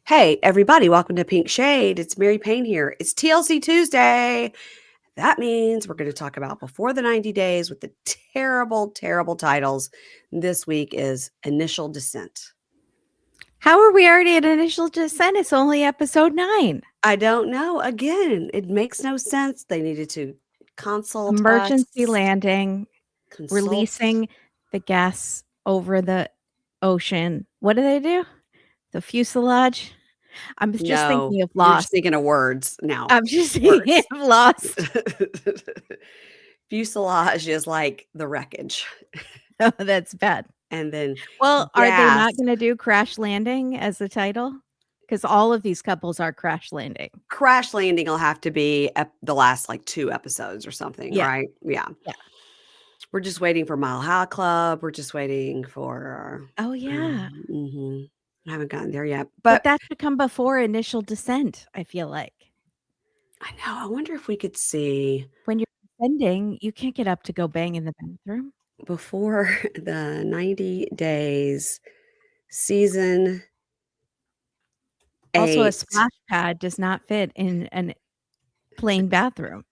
Hey, everybody, welcome to Pink Shade. It's Mary Payne here. It's TLC Tuesday. That means we're going to talk about Before the 90 Days with the terrible, terrible titles. This week is Initial Descent. How are we already at Initial Descent? It's only episode 9. I don't know. Again, it makes no sense. They needed to consult Emergency us. landing, releasing the gas over the ocean. What do they do? The fuselage? I'm just thinking of You're just Lost. thinking of words now. I'm just thinking of Lost. Fuselage is like the wreckage. Oh, that's bad. And then Well, are they not gas. going to do Crash Landing as the title? Because all of these couples are crash landing. Crash Landing will have to be the last, 2 episodes or something, Yeah. right? Yeah. Yeah. We're just waiting for Mile High Club. We're just waiting for Oh, yeah. I haven't gotten there yet. But But that should come before Initial Descent, I feel like. I know. I wonder if we could see When you're descending, you can't get up to go bang in the bathroom. Before the 90 Days season 8. Also, a splash pad does not fit in an plain bathroom.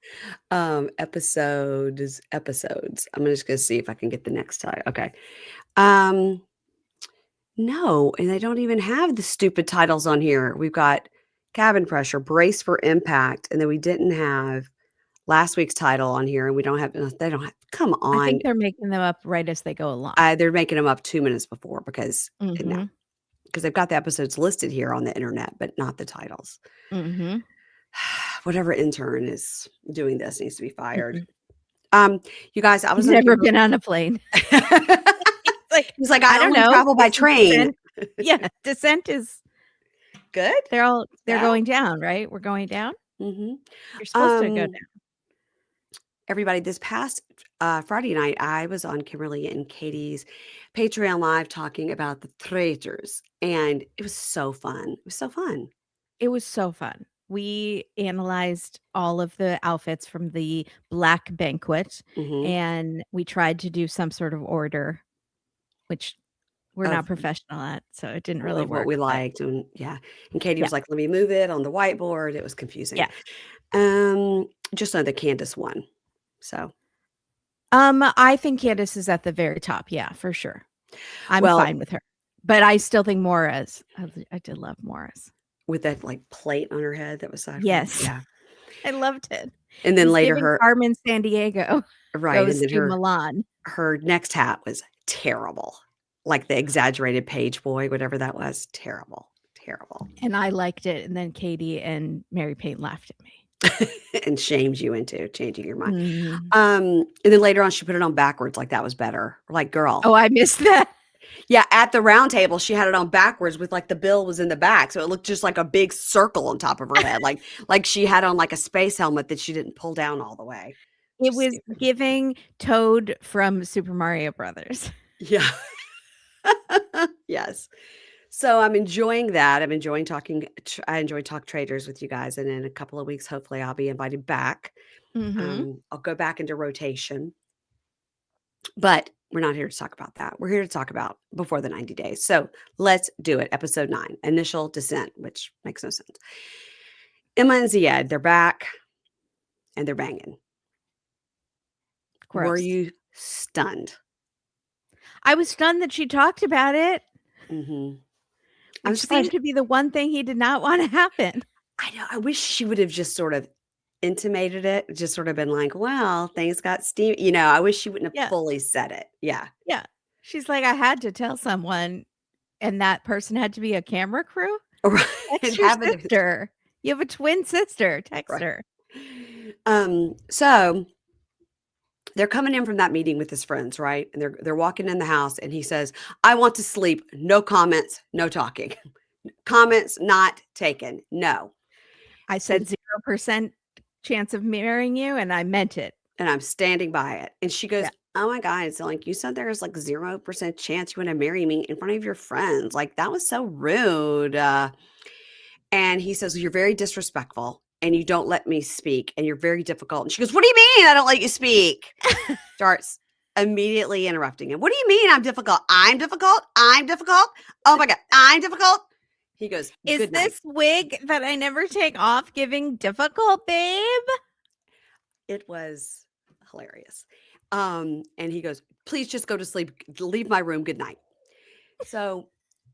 Episodes. I'm just going to see if I can get the next title. Okay. No, and they don't even have the stupid titles on here. We've got Cabin Pressure, Brace for Impact, and then we didn't have last week's title on here, and they don't have, come on. I think they're making them up right as they go along. They're making them up 2 minutes before because they've got the episodes listed here on the internet, but not the titles. Whatever intern is doing this needs to be fired. You guys, I was never been on a plane. He's like, I don't know. Travel by train. Yeah, descent is good. They're going down, right? We're going down. You're supposed to go down. Everybody, this past Friday night, I was on Kimberly and Katie's Patreon Live talking about the traitors, and it was so fun. It was so fun. We analyzed all of the outfits from the Black Banquet, and we tried to do some sort of order, which we're not professional at, so it didn't really work. What we liked, and Katie was like, "Let me move it on the whiteboard." It was confusing. Yeah. Just know that Candace won. So, I think Candace is at the very top. Yeah, for sure. I'm fine with her, but I still think Morris. I did love Morris with that plate on her head that was side. Yes, yeah, I loved it. And then later, her Carmen Sandiego goes and then to Milan. Her next hat was terrible, like the exaggerated page boy, whatever that was. Terrible. And I liked it. And then Katie and Mary Payne laughed at me. And shamed you into changing your mind. And then later on, she put it on backwards, like that was better. Like, girl. Oh, I missed that. Yeah, at the round table, she had it on backwards with the bill was in the back, so it looked just like a big circle on top of her head, like she had on a space helmet that she didn't pull down all the way. It was giving Toad from Super Mario Brothers. Yeah. Yes. So I'm enjoying that. I'm enjoying talking. I enjoy Talk Traders with you guys. And in a couple of weeks, hopefully I'll be invited back. I'll go back into rotation. But we're not here to talk about that. We're here to talk about Before the 90 Days. So let's do it. Episode 9, Initial Descent, which makes no sense. Emma and Ziad, they're back and they're banging. Gross. Were you stunned? I was stunned that she talked about it. It seemed to be the one thing he did not want to happen. I know. I wish she would have just sort of intimated it, just sort of been like, well, things got steamy. I wish she wouldn't have fully said it. Yeah. Yeah. She's like, I had to tell someone, and that person had to be a camera crew. Right. Text your sister. You have a twin sister. Text her. So they're coming in from that meeting with his friends, right? And they're walking in the house, and he says, I want to sleep. No comments, no talking. Comments not taken. No. I said 0% chance of marrying you, and I meant it. And I'm standing by it. And she goes, oh my God. So you said there's 0% chance you want to marry me in front of your friends. That was so rude. And he says, well, you're very disrespectful. And you don't let me speak, and you're very difficult. And she goes, what do you mean I don't let you speak? Starts immediately interrupting him. What do you mean I'm difficult? I'm difficult? Oh my God, I'm difficult? He goes, Is "Good night." this wig that I never take off giving difficult, babe? It was hilarious. And he goes, "Please just go to sleep. Leave my room. Good night." So,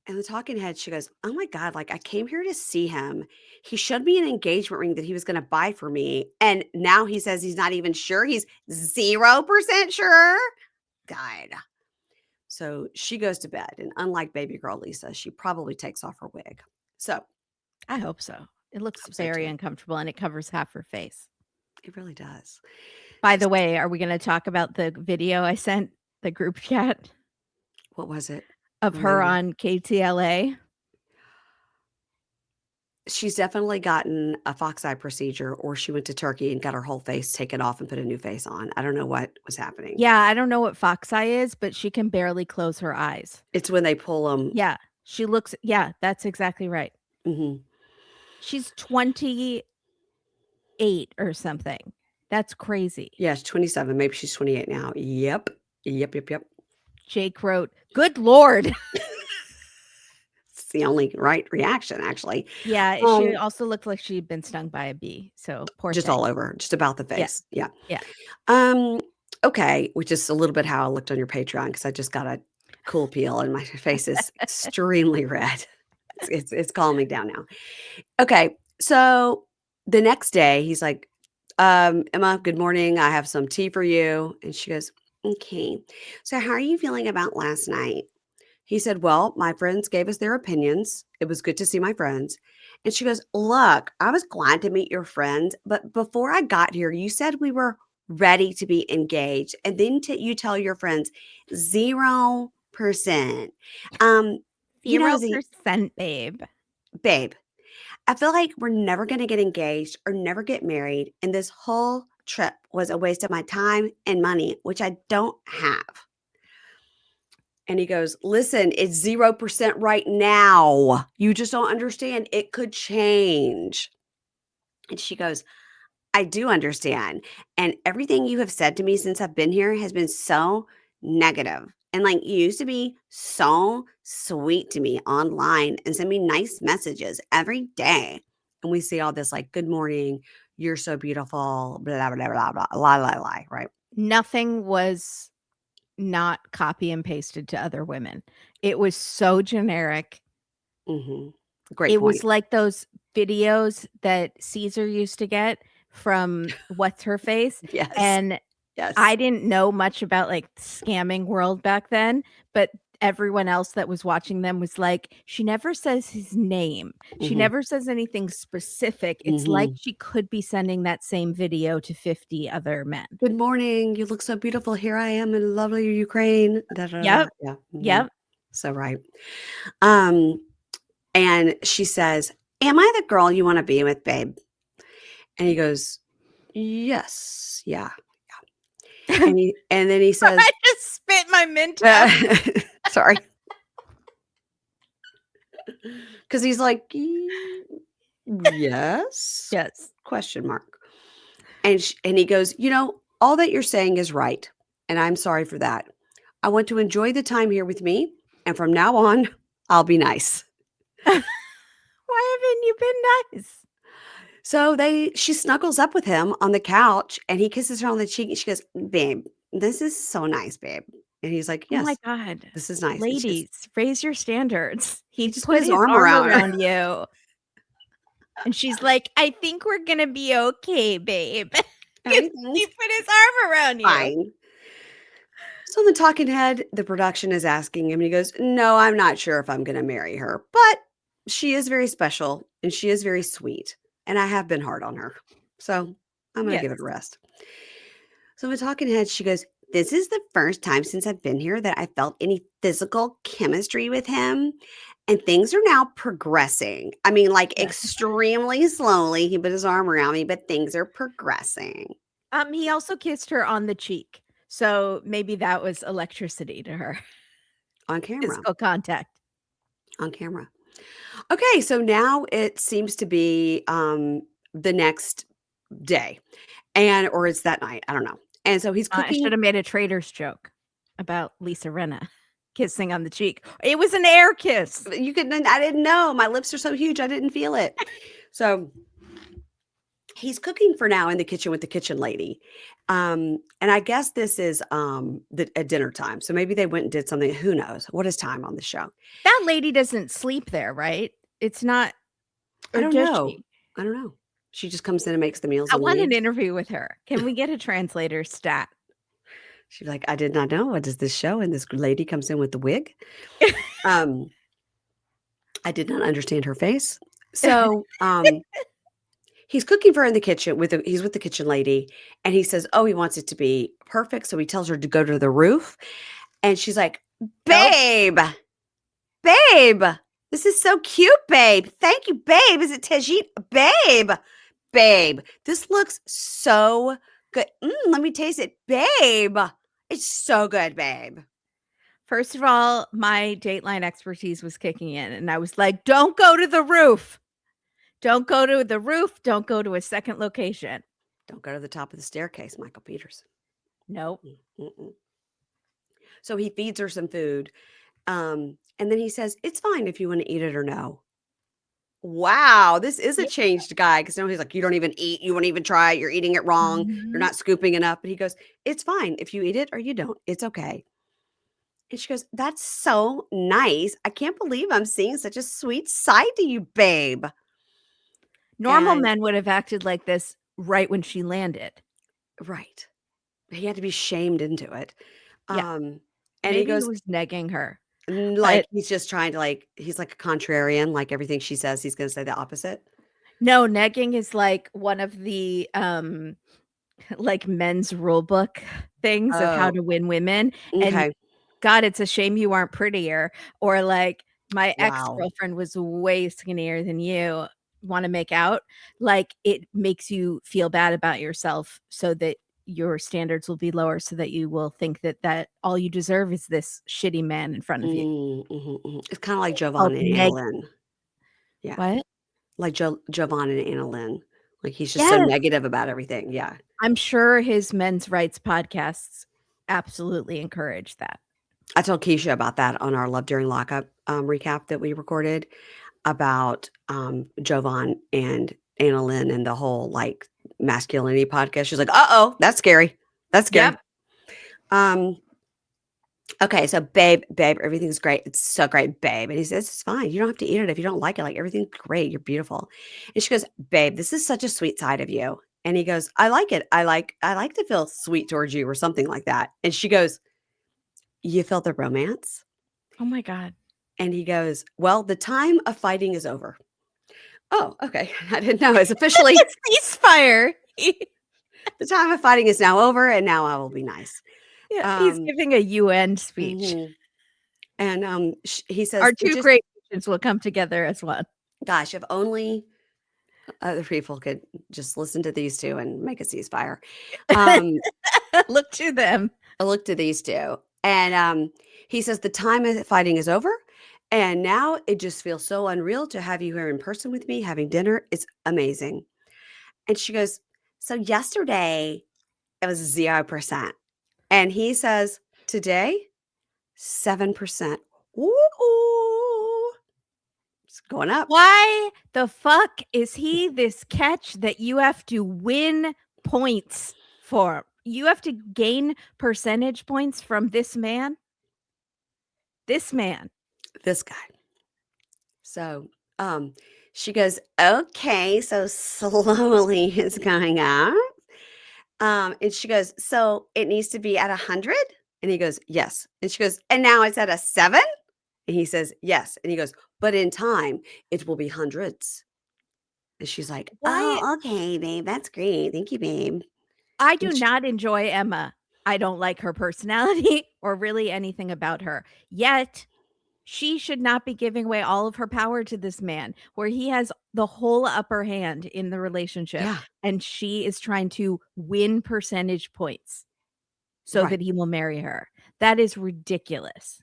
and the talking head, she goes, "Oh my God, like I came here to see him. He showed me an engagement ring that he was going to buy for me. And now he says he's not even sure. He's 0% sure." God. So she goes to bed. And unlike baby girl Lisa, she probably takes off her wig. So I hope so. It I looks hope so very too. uncomfortable and it covers half her face. It really does. By She's, the way, are we going to talk about the video I sent the group chat what was it? of her Remind me. on KTLA? She's definitely gotten a fox eye procedure, or she went to Turkey and got her whole face taken off and put a new face on. I don't know what was happening. Yeah, I don't know what fox eye is, but she can barely close her eyes. It's when they pull them. Yeah, she looks, yeah, that's exactly right. Mhm. She's 28 or something. That's crazy. Yeah, she's 27. Maybe she's 28 now. Yep. Yep, yep, yep. Jake wrote, "Good Lord." It's the only right reaction, actually. Yeah, she also looked like she'd been stung by a bee. So poor Just thing. all over, just about the Yeah. face. Yeah. Yeah. Um, okay, which is a little bit how I looked on your Patreon because I just got a cool peel and my face is extremely red. It's calming me down now. Okay, so the next day he's like, "Emma, good morning. I have some tea for you." And she goes, "Okay. So how are you feeling about last night?" He said, "Well, my friends gave us their opinions. It was good to see my friends." And she goes, "Look, I was glad to meet your friends, but before I got here, you said we were ready to be engaged. And then you tell your friends 0%. Z 0%, babe. babe, I feel like we're never going to get engaged or never get married. And this whole trip was a waste of my time and money, which I don't have." And he goes, "Listen, it's 0% right now. You just don't understand. It could change." And she goes, "I do understand. And everything you have said to me since I've been here has been so negative. And like you used to be so sweet to me online and send me nice messages every day." And we see all this like, "Good morning. You're so beautiful." Blah, blah, blah, blah, lie, lie, lie. Right. Nothing was not copy and pasted to other women. It was so generic. Hmm. Great It point. was like those videos that Caesar used to get from What's Her Face, Yes. and Yes. I didn't know much about, like, scamming world back then, but everyone else that was watching them was like, "She never says his name. She Hmm. never says anything specific. It's like Hmm. she could be sending that same video to 50 other men." "Good morning. You look so beautiful. Here I am in lovely Ukraine." Da, da, da. Yep, Yeah. Mhm. yep. So right. Um, and she says, "Am I the girl you want to be with, babe?" And he goes, "Yes. Yeah." And then he says, I just spit my mint out. sorry. Because he's like, Yes? Yes. Question mark. And he goes, all that you're saying is right. And I'm sorry for that. I want to enjoy the time here with me. And from now on, I'll be nice." Why haven't you been nice? So she snuggles up with him on the couch and he kisses her on the cheek and she goes, "Babe, this is so nice, babe." And he's like, Oh my "Yes, god. this is nice." And Ladies, raise your standards. he He just put put his his arm arm around her. around you. And she's like, "I think we're gonna be okay, babe." 'Cause Everything's he put his arm around you. fine. So the talking head, the production is asking him, and he goes, "No, I'm not sure if I'm going to marry her, but she is very special and she is very sweet. And I have been hard on her. So I'm going to Yes. give it a rest." So the talking head, she goes, "This is the first time since I've been here that I felt any physical chemistry with him. And things are now progressing. I mean, like Yeah. extremely slowly. He put his arm around me, but things are progressing." He also kissed her on the cheek, so maybe that was electricity to her. On camera. Physical contact. On camera. Okay, so now it seems to be the next day, or it's that night. I don't know. And so he's I cooking. should have made a trader's joke about Lisa Rinna. kissing on the cheek. It was an air kiss. I didn't know. My lips are so huge, I didn't feel it. So he's cooking for now in the kitchen with the kitchen lady. And I guess this is at dinner time. So maybe they went and did something. Who knows? What is time on the show? That lady doesn't sleep there, right? It's not, I or don't does know. she? I don't know. She just comes in and makes the meals I and want an leaves. interview with her. Can we get a translator stat? She's like, I did not know. What does this show? And this lady comes in with the wig. Um, I did not understand her face. So he's cooking for her in the kitchen he's with the kitchen lady, and he says, oh, he wants it to be perfect. So he tells her to go to the roof. And she's like, Nope. babe, this is so cute, babe. Thank you, babe. Is it tagine? Babe, this looks so good. Let me taste it. Babe, it's so good, babe. First of all, my Dateline expertise was kicking in, and I was like, don't go to the roof. Don't go to the roof. Don't go to a second location. Don't go to the top of the staircase, Michael Peterson. Nope. Mm-mm. So he feeds her some food. And then he says, it's fine if you want to eat it or no. Wow, this is a Yeah. changed guy, because now he's like, you don't even eat, you won't even try it, you're eating it wrong, you're Mhm. not scooping enough. But he goes, it's fine if you eat it or you don't, it's okay. And she goes, that's so nice. I can't believe I'm seeing such a sweet side to you, babe. Normal And men would have acted like this right when she landed. right, he had to be shamed into it. Yeah. And he Maybe he goes, was negging her. like, But he's just trying to, like, he's like a contrarian, like everything she says, he's going to say the opposite. no, negging is like one of the like men's rule book things of how Oh, to win women. And okay. God, it's a shame you aren't prettier. Or like my Wow. ex-girlfriend was way skinnier than you. Want to make out? Like it makes you feel bad about yourself so that your standards will be lower so that you will think that all you deserve is this shitty man in front of you. It's kind of like It's called Jovon and neg Annalynn. Yeah. what? Like Jovon and Annalynn. Like, he's just so Yes. negative about everything. Yeah. I'm sure his men's rights podcasts absolutely encourage that. I told Keisha about that on our Love During Lockup recap that we recorded about Jovon and Annalynn and the whole, like, masculinity podcast. She's like, uh-oh, that's scary. That's scary. Yep. Um, okay, so babe, everything's great. It's so great, babe. And he says, it's fine. You don't have to eat it if you don't like it. Like, everything's great. You're beautiful. And she goes, babe, this is such a sweet side of you. And he goes, I like it. I like to feel sweet towards you, or something like that. And she goes, you felt the romance? Oh my God. And he goes, well, the time of fighting is over. Oh, okay. I didn't know. It's officially, Ceasefire. the time of fighting is now over, and now I will be nice. Yeah, he's Um, giving a UN speech. mhm. And he Our says, it two just, great nations will come together as one. gosh, if only other people could just listen to these two and make a ceasefire. Um, Look to them. I look to these two, and he says the time of fighting is over, and now it just feels so unreal to have you here in person with me having dinner. It's amazing. And she goes, so yesterday it was 0%, and he says today 7%. Ooh, it's going up. Why the fuck is he this catch that you have to win points for? You have to gain percentage points from this man? This man. This guy. So she goes, okay, so slowly it's going up. And she goes, so it needs to be at 100? And he goes, yes. And she goes, and now it's at a 7? And he says, yes. And he goes, but in time, it will be hundreds. And she's like, Why? oh, okay, babe. That's great. Thank you, babe. I do And not enjoy Emma. I don't like her personality or really anything about her. Yet, she should not be giving away all of her power to this man where he has the whole upper hand in the relationship yeah, and she is trying to win percentage points so right. that he will marry her. That is ridiculous.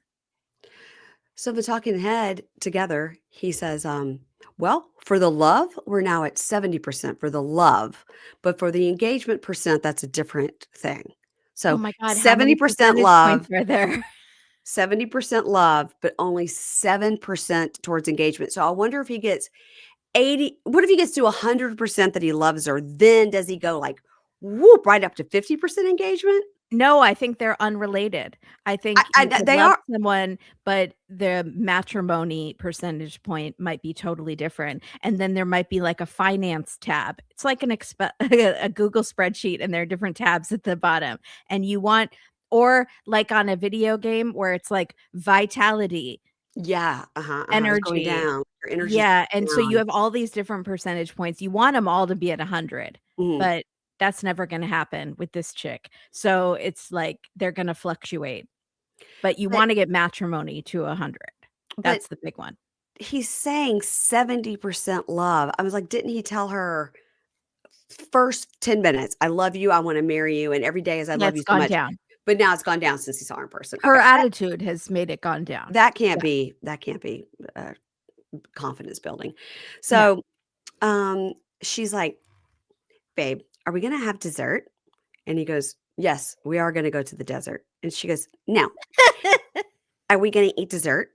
So the talking head together, he says, well, for the love, we're now at 70% for the love. But for the engagement percent, that's a different thing. Oh So my god, how many 70% percentage points love, are there? 70% love, but only 7% towards engagement. So I wonder if he gets 80. What if he gets to 100% that he loves her? Then does he go like whoop right up to 50% engagement? No, I think they're unrelated. I think you could They love are. someone, but the matrimony percentage point might be totally different, and then there might be, like, a finance tab. It's like an expe a Google spreadsheet, and there are different tabs at the bottom, and you want or like on a video game where it's like vitality, Yeah. It's going energy. down. Your energy's Yeah, and so you down. have all these different percentage points. You want them all to be at 100, Mhm. but that's never gonna happen with this chick. So it's like they're gonna fluctuate, but you But wanna get matrimony to 100. but That's the big one. he's saying 70% love. I was like, didn't he tell her first 10 minutes, I love you, I want to marry you, and every day is I Yeah, love it's you so gone much. down. But now it's gone down since he saw her in person. Her Okay, attitude has made it gone down. Yeah, that can't be uh, confidence building. no. So um, she's like, babe, are we gonna have dessert? And he goes, yes, we are gonna go to the desert. And she goes, no, are we gonna eat dessert?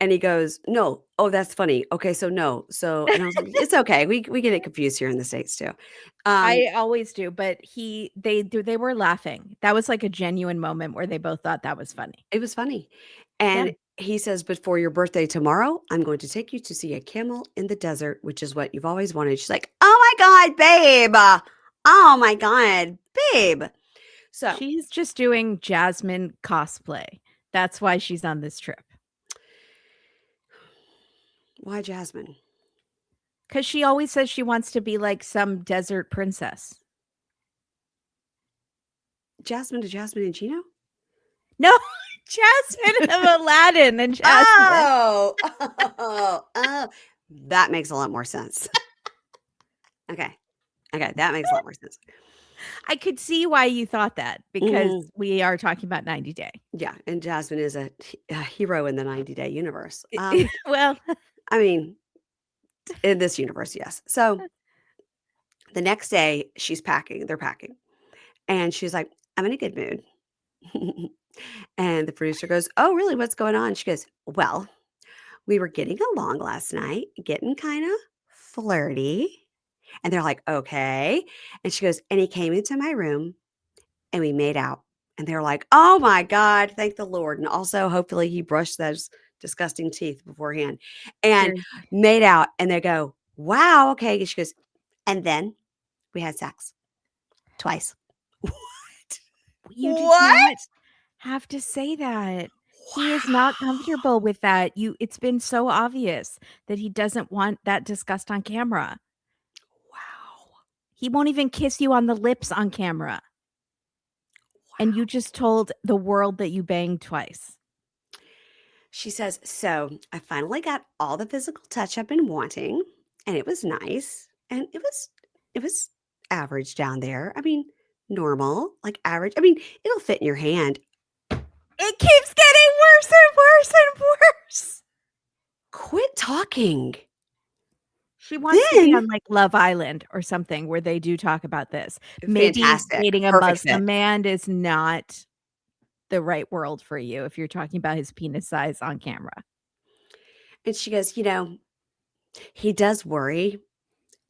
And he goes, no. Oh, that's funny. Okay, so no. So, and I was like, it's okay. We get it confused here in the States too. Um, I always do, but they were laughing. That was like a genuine moment where they both thought that was funny. It was funny. Yeah. And he says, "But for your birthday tomorrow, I'm going to take you to see a camel in the desert, which is what you've always wanted." She's like, "Oh my god, babe. Oh my god, babe." So, She's just doing Jasmine cosplay. That's why she's on this trip. why Jasmine? 'Cause she always says she wants to be like some desert princess. Jasmine to Jasmine and Gino? No, Jasmine of Aladdin and Jasmine. Oh. Oh. That makes a lot more sense. Okay. Okay, that makes a lot more sense. I could see why you thought that because Mhm. we are talking about 90 Day. Yeah, and Jasmine is a hero in the 90-day universe. Well, I mean, in this universe, yes. So, the next day, they're packing, and she's like, "I'm in a good mood." And the producer goes, "Oh, really? What's going on?" She goes, "Well, we were getting along last night, getting kinda flirty." And they're like, "Okay." And she goes, "And he came into my room, and we made out." And they're like, "Oh my god, thank the Lord." And also, hopefully, he brushed those disgusting teeth beforehand, and seriously, made out, and they go, "Wow, okay." And she goes, "And then we had sex twice." What? you did What? not have to say that. He is not Wow. comfortable with that. It's been so obvious that he doesn't want that disgust on camera. Wow. He won't even kiss you on the lips on camera, and you Wow. just told the world that you banged twice. She says, "So I finally got all the physical touch I've been wanting, and it was nice. And it was average down there. I mean, normal, like average. I mean, it'll fit in your hand. It keeps getting worse and worse and worse. Quit talking." She wants to be Then on, like, Love Island or something where they do talk about this. Maybe fantastic. dating a Perfect fit. Muslim man is not the right world for you if you're talking about his penis size on camera. And she goes, he does worry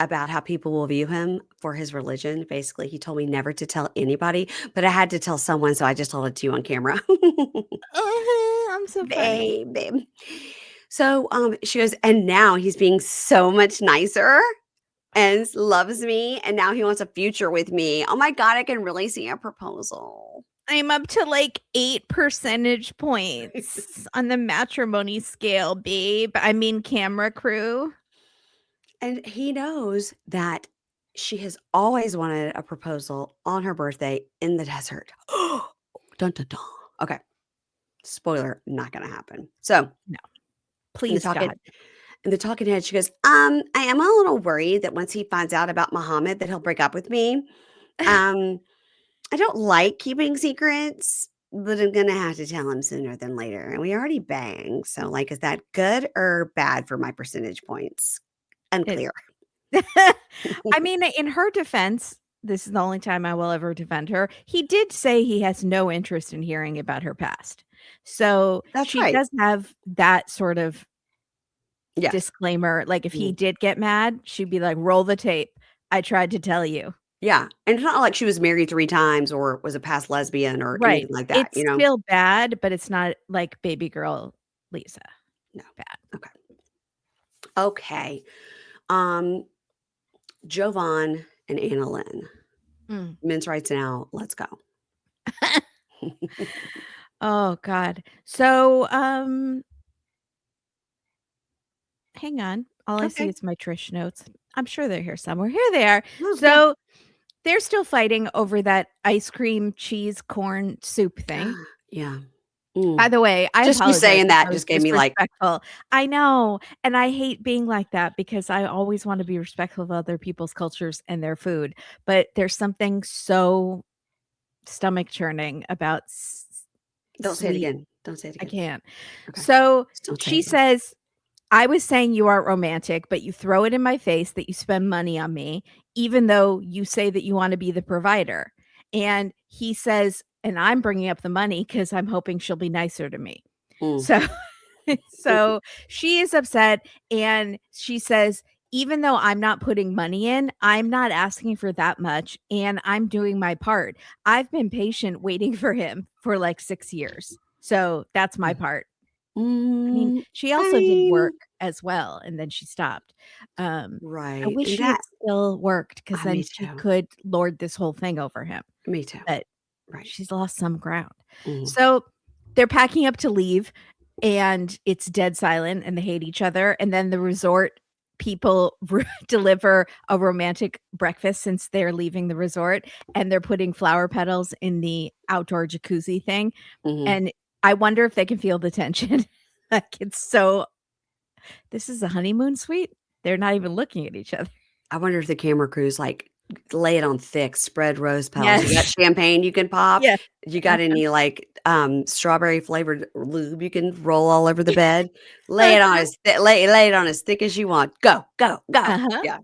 about how people will view him for his religion. Basically, he told me never to tell anybody, but I had to tell someone, so I just told it to you on camera. I'm so funny. Babe. So, she goes, "And now he's being so much nicer and loves me, and now he wants a future with me. Oh my god, I can really see a proposal." I'm up to, like, 8 percentage points on the matrimony scale, babe. I mean, camera crew. And he knows that she has always wanted a proposal on her birthday in the desert. Dun, dun, dun. Okay, spoiler, not gonna happen. So, No, in the please, talking God. in the talking head, she goes, I am a little worried that once he finds out about Muhammad that he'll break up with me. Um, I don't like keeping secrets, but I'm gonna have to tell him sooner than later. And we already banged. So, like, is that good or bad for my percentage points? It Unclear. I mean, in her defense, this is the only time I will ever defend her. He did say he has no interest in hearing about her past. So, That's she right. does have that sort of Yes. disclaimer, like, if he Mhm. did get mad, she'd be like, "Roll the tape. I tried to tell you." Yeah, and it's not like she was married 3 times or was a past lesbian or Right. anything like that, It's you know? still bad, but it's not like baby girl Lisa No. bad. Okay. Okay. Um, Jovon and Annalynn. Mm. Men's Rights Now, let's go. Oh god. So, hang on. All I see Okay. is my Trish notes. I'm sure they're here somewhere. Here they are. Oh, yeah. So, they're still fighting over that ice cream, cheese, corn soup thing. Yeah. By Mm. the way, I Just you apologize saying if that I was just gave me, like, disrespectful. I know, and I hate being like that because I always wanna be respectful of other people's cultures and their food, but there's something so stomach churning about don't say it sweet. again. Don't say it I again. can't. Okay. So, Just don't say it she again. says, "I was saying you aren't romantic, but you throw it in my face that you spend money on me, even though you say that you wanna be the provider." And he says, "And I'm bringing up the money because 'cause I'm hoping she'll be nicer to me." Mm. So so she is upset and she says, "Even though I'm not putting money in, I'm not asking for that much and I'm doing my part. I've been patient waiting for him for like 6 years. So that's my part." I mean, Mm, she I also did work mean as well, and then she stopped. Um, I right, wish and she had that still worked because then me she too. could lord this whole thing over him, Me too. but Right. she's lost some ground. Mhm. So, they're packing up to leave, and it's dead silent, and they hate each other, and then the resort people deliver a romantic breakfast since they're leaving the resort, and they're putting flower petals in the outdoor jacuzzi thing, Mhm. and I wonder if they can feel the tension. Like, it's so this is a honeymoon suite? They're not even looking at each other. I wonder if the camera crews, like, lay it on thick, spread rose petals. You got Yes. champagne you can pop? Yes. You got Uh-huh. any, like, strawberry flavored lube you can roll all over the bed? Lay it on as lay it on as thick as you want. Go, go, go. Uh-huh. Yeah.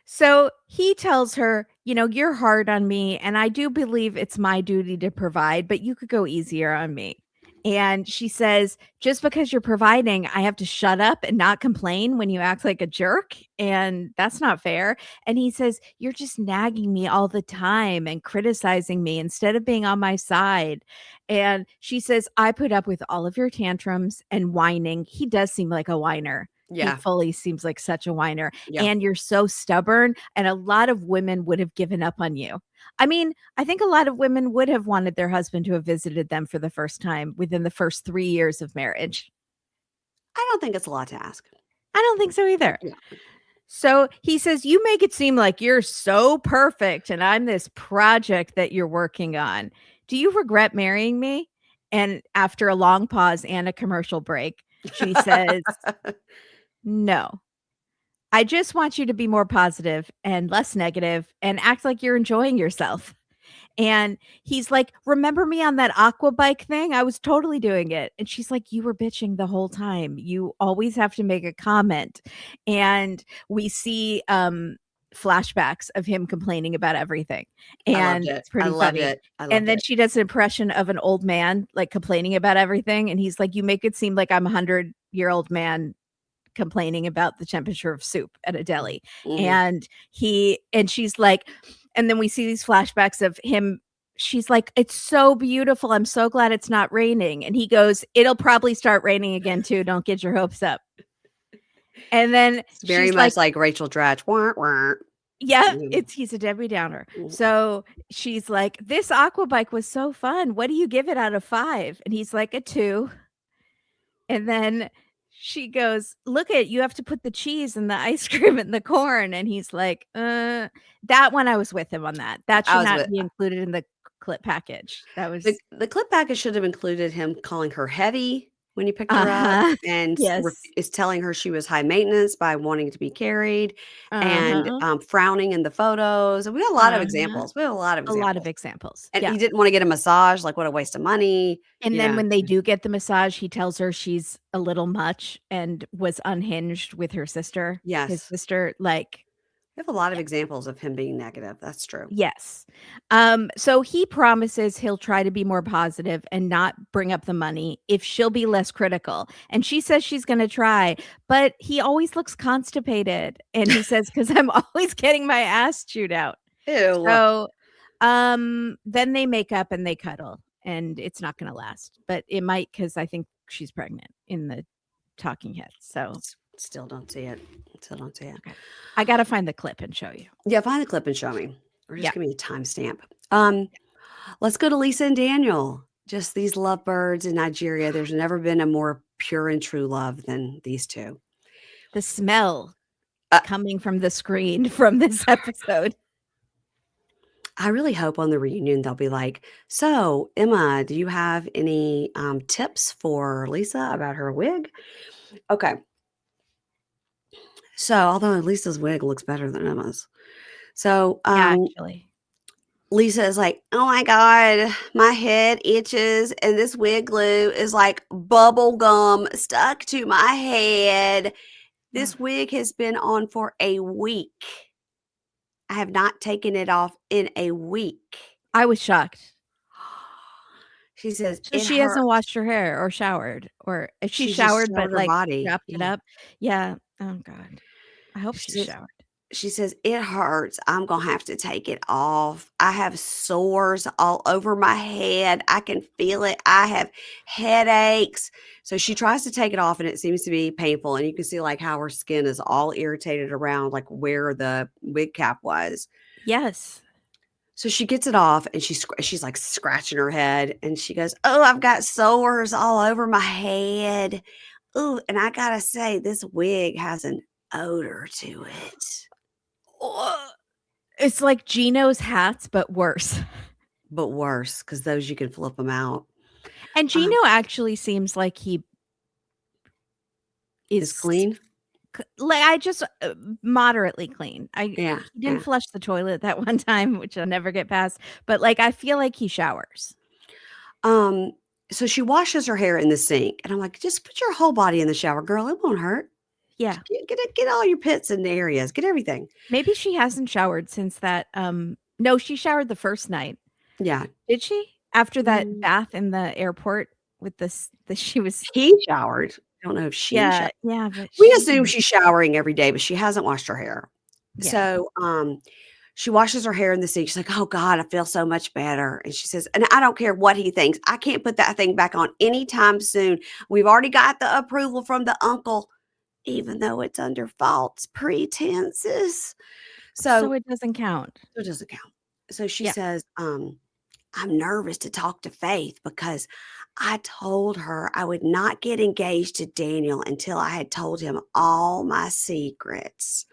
So he tells her, "You're hard on me, and I do believe it's my duty to provide, but you could go easier on me." And she says, "Just because you're providing, I have to shut up and not complain when you act like a jerk. And that's not fair." And he says, "You're just nagging me all the time and criticizing me instead of being on my side." And she says, "I put up with all of your tantrums and whining." He does seem like a whiner. He Yeah. fully seems like such a whiner. Yeah. And you're so stubborn, and a lot of women would have given up on you. I mean, I think a lot of women would have wanted their husband to have visited them for the first time within the first 3 years of marriage. I don't think it's a lot to ask. I don't think so either. Yeah. So he says, "You make it seem like you're so perfect and I'm this project that you're working on. Do you regret marrying me?" And after a long pause and a commercial break, she says, "No. I just want you to be more positive and less negative and act like you're enjoying yourself." And he's like, "Remember me on that aqua bike thing? I was totally doing it." And she's like, "You were bitching the whole time. You always have to make a comment." And we see flashbacks of him complaining about everything. I loved And it. it's I pretty loved funny. it. I And loved then it. she does an impression of an old man like complaining about everything. And he's like, "You make it seem like I'm a 100-year-old man complaining about the temperature of soup at a deli." Mhm. And she's like, and then we see these flashbacks of him. She's like, "It's so beautiful. I'm so glad it's not raining." And he goes, "It'll probably start raining again too. Don't get your hopes up." And then It's very she's like, much like Rachel Dratch. Wah, wah. "Yeah, Mhm. he's a Debbie Downer." Mhm. So she's like, "This aqua bike was so fun. What do you give it out of 5?" And he's like, "A 2." And then she goes, "Look at you have to put the cheese and the ice cream and the corn." And he's like, that one I was with him on that. That I should was not with be included in the clip package." That the was the clip package should have included him calling her heavy when he picked her up uh-huh. and Yes. is telling her she was high maintenance by wanting to be carried and, Uh-huh. frowning in the photos, and we got a lot of Uh-huh. examples. We have a lot of A lot of examples. examples. And Yeah. he didn't wanna get a massage, like, what a waste of money. And then Yeah. when they do get the massage, he tells her she's a little much and was unhinged with her sister. His Yes. sister, like, We have a lot of examples of him being negative. That's true. Yes. So he promises he'll try to be more positive and not bring up the money if she'll be less critical. And she says she's going to try, but he always looks constipated. And he says, because I'm always getting my ass chewed out. Ew. So then they make up and they cuddle, and it's not going to last, but it might because I think she's pregnant in the talking head. So, Still don't see it. Still don't see it. okay. I got to find the clip and show you. Yeah, find the clip and show me. Or just Yeah. give me a timestamp. Let's go to Lisa and Daniel. Just these lovebirds in Nigeria. There's never been a more pure and true love than these two. The smell Uh, coming from the screen from this episode. I really hope on the reunion they'll be like, so Emma, do you have any tips for Lisa about her wig? Okay. So although Lisa's wig looks better than Emma's. So Yeah, actually. Lisa is like, oh my God, my head itches and this wig glue is like bubble gum stuck to my head. This wig has been on for a week. I have not taken it off in a week. I was shocked. She says, So it she hasn't hurts. washed her hair or showered, or if she She just showered showed but, her like, body. wrapped it Yeah. up. Yeah. Oh god. I hope She she says, showered. it hurts. I'm going to have to take it off. I have sores all over my head. I can feel it. I have headaches. So she tries to take it off and it seems to be painful. And you can see like how her skin is all irritated around like where the wig cap was. Yes. So she gets it off and she's like scratching her head and she goes, oh, I've got sores all over my head. Ooh, and I gotta say, this wig has an odor to it. Ugh. It's like Gino's hats, but worse. But worse, because those you can flip them out. And Gino actually seems like he Is is clean? like, I just moderately clean. Yeah, He didn't yeah. flush the toilet that one time, which I'll never get past, but, like, I feel like he showers. Um, so she washes her hair in the sink, and I'm like, "Just put your whole body in the shower, girl, it won't hurt. Yeah. Just get all your pits and areas, get everything." Maybe she hasn't showered since that, no, she showered the first night. Yeah. Did she? After that Mm. bath in the airport with this the she was He showered. I don't know if she showered. yeah, but We she assume she's showering every day, but she hasn't washed her hair. yeah. So, she washes her hair in the sink. She's like, "Oh god, I feel so much better." And she says, "And I don't care what he thinks. I can't put that thing back on anytime soon. We've already got the approval from the uncle, even though it's under false pretenses." So So, it doesn't count. it doesn't count. So she Yeah. says, "I'm nervous to talk to Faith because I told her I would not get engaged to Daniel until I had told him all my secrets."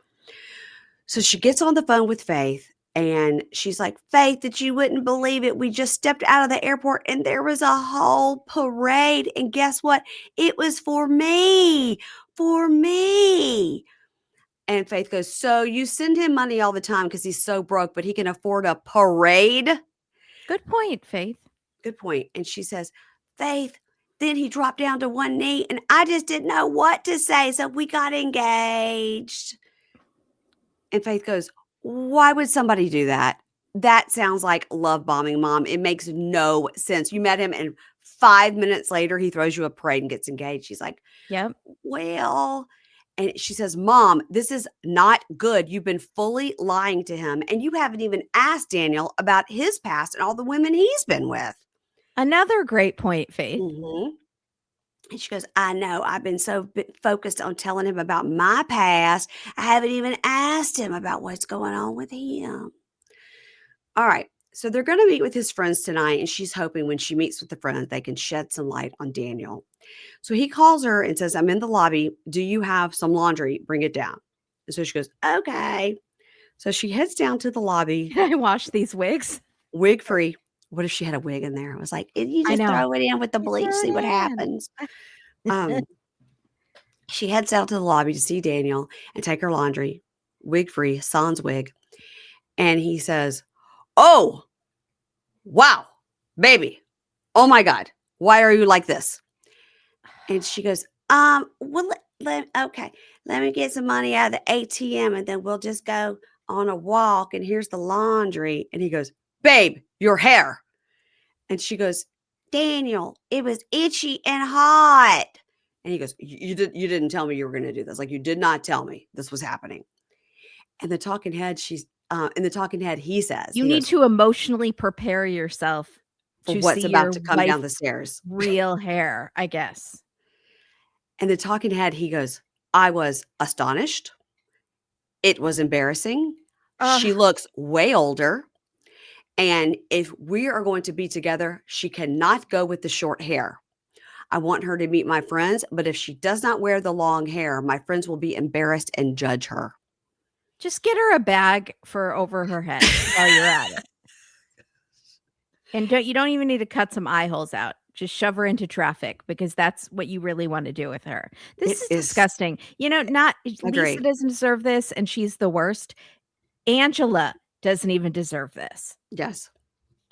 So she gets on the phone with Faith and she's like, Faith, that you wouldn't believe it. We just stepped out of the airport and there was a whole parade. And guess what? It was for me, for me. And Faith goes, so you send him money all the time because he's so broke, but he can afford a parade? Good point, Faith. Good point. And she says, Faith, then he dropped down to one knee and I just didn't know what to say. So we got engaged. And Faith goes, why would somebody do that? That sounds like love bombing, Mom. It makes no sense. You met him and 5 minutes later, he throws you a parade and gets engaged. She's like, Yep. well, and she says, Mom, this is not good. You've been fully lying to him. And you haven't even asked Daniel about his past and all the women he's been with. Another great point, Faith. Mm-hmm. And she goes, I know. I've been so focused on telling him about my past. I haven't even asked him about what's going on with him. All right. So they're going to meet with his friends tonight. And she's hoping when she meets with the friends, they can shed some light on Daniel. So he calls her and says, I'm in the lobby. Do you have some laundry? Bring it down. And so she goes, okay. So she heads down to the lobby, Can I wash these wigs? wig free. What if she had a wig in there? I was like, you I just know. throw it in with the You bleach, throw it see what in. happens. She heads out to the lobby to see Daniel and take her laundry, wig free, sans wig. And he says, oh, wow, baby. Oh my God. Why are you like this? And she goes, well, okay, let me get some money out of the ATM and then we'll just go on a walk and here's the laundry. And he goes, babe, your hair. And she goes, Daniel, it was itchy and hot. And he goes, you didn't tell me you were going to do this. Like, you did not tell me this was happening. And the talking head, in the talking head, he says, You he need goes, to emotionally prepare yourself for to what's see about your to come down wife's the stairs. real hair, I guess. And the talking head, he goes, I was astonished. It was embarrassing. Ugh, She looks way older. And if we are going to be together, she cannot go with the short hair. I want her to meet my friends, but if she does not wear the long hair, my friends will be embarrassed and judge her. just get her a bag for over her head while you're at it. And you don't even need to cut some eye holes out. Just shove her into traffic because that's what you really want to do with her. This It is is, disgusting. Not Lisa agree. doesn't deserve this and she's the worst. Angela doesn't even deserve this. Yes.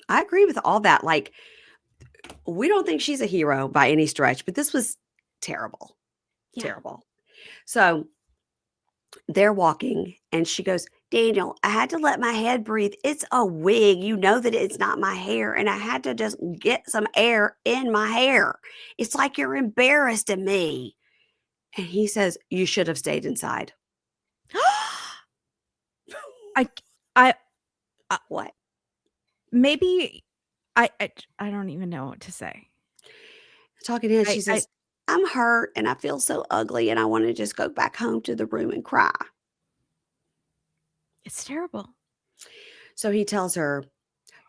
I agree with all that. Like, we don't think she's a hero by any stretch, but this was terrible. Yeah. Terrible. So they're walking and she goes, Daniel, I had to let my head breathe. It's a wig. You know that it's not my hair. And I had to just get some air in my hair. It's like you're embarrassed of me. And he says, you should have stayed inside. I I What? maybe I don't even know what to say. Talking to him, I she I says, I'm hurt and I feel so ugly and I want to just go back home to the room and cry. It's terrible. So he tells her,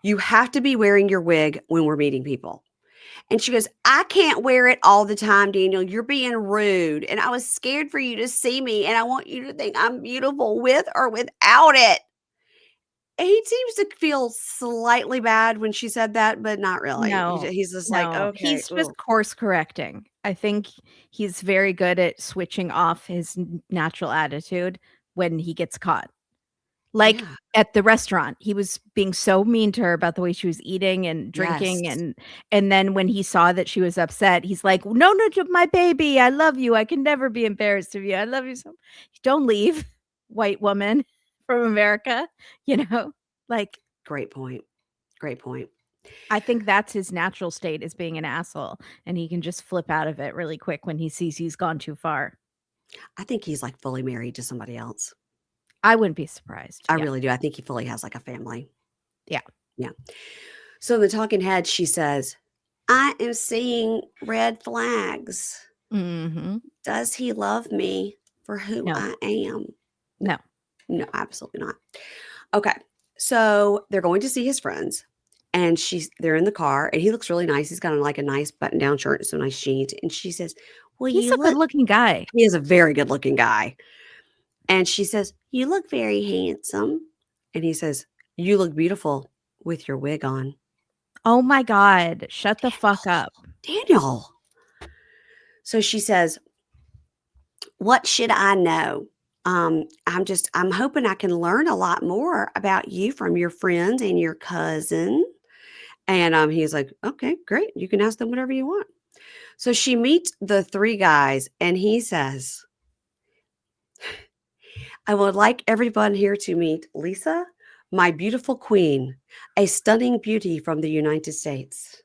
you have to be wearing your wig when we're meeting people. And she goes, I can't wear it all the time, Daniel. You're being rude. And I was scared for you to see me. And I want you to think I'm beautiful with or without it. And he seems to feel slightly bad when she said that, but not really. No. He's just like, No. okay. He's just Ooh. course correcting. I think he's very good at switching off his natural attitude when he gets caught. Like Yeah. at the restaurant, he was being so mean to her about the way she was eating and drinking, Yes. and then when he saw that she was upset, he's like, "No, no, to my baby, I love you. I can never be embarrassed of you. I love you so. Don't leave, white woman from America." You know, like Great point. Great point. I think that's his natural state is being an asshole, and he can just flip out of it really quick when he sees he's gone too far. I think he's like fully married to somebody else. I wouldn't be surprised. I Yeah, really do. I think he fully has like a family. yeah. Yeah. So in the talking head, she says, I am seeing red flags. Mhm. Does he love me for who No, I am? No, no. no, absolutely not. Okay. So they're going to see his friends and they're in the car and he looks really nice. He's got on like a nice button down shirt and some nice jeans. And she says, well, He's you a look, good-looking guy. he is a very good looking guy. And she says, you look very handsome. And he says, you look beautiful with your wig on. Oh my god, shut the fuck up. Daniel. So she says, what should I know? I'm hoping I can learn a lot more about you from your friends and your cousin. And he's like, okay, great. You can ask them whatever you want. So she meets the three guys and he says, I would like everyone here to meet Lisa, my beautiful queen, a stunning beauty from the United States.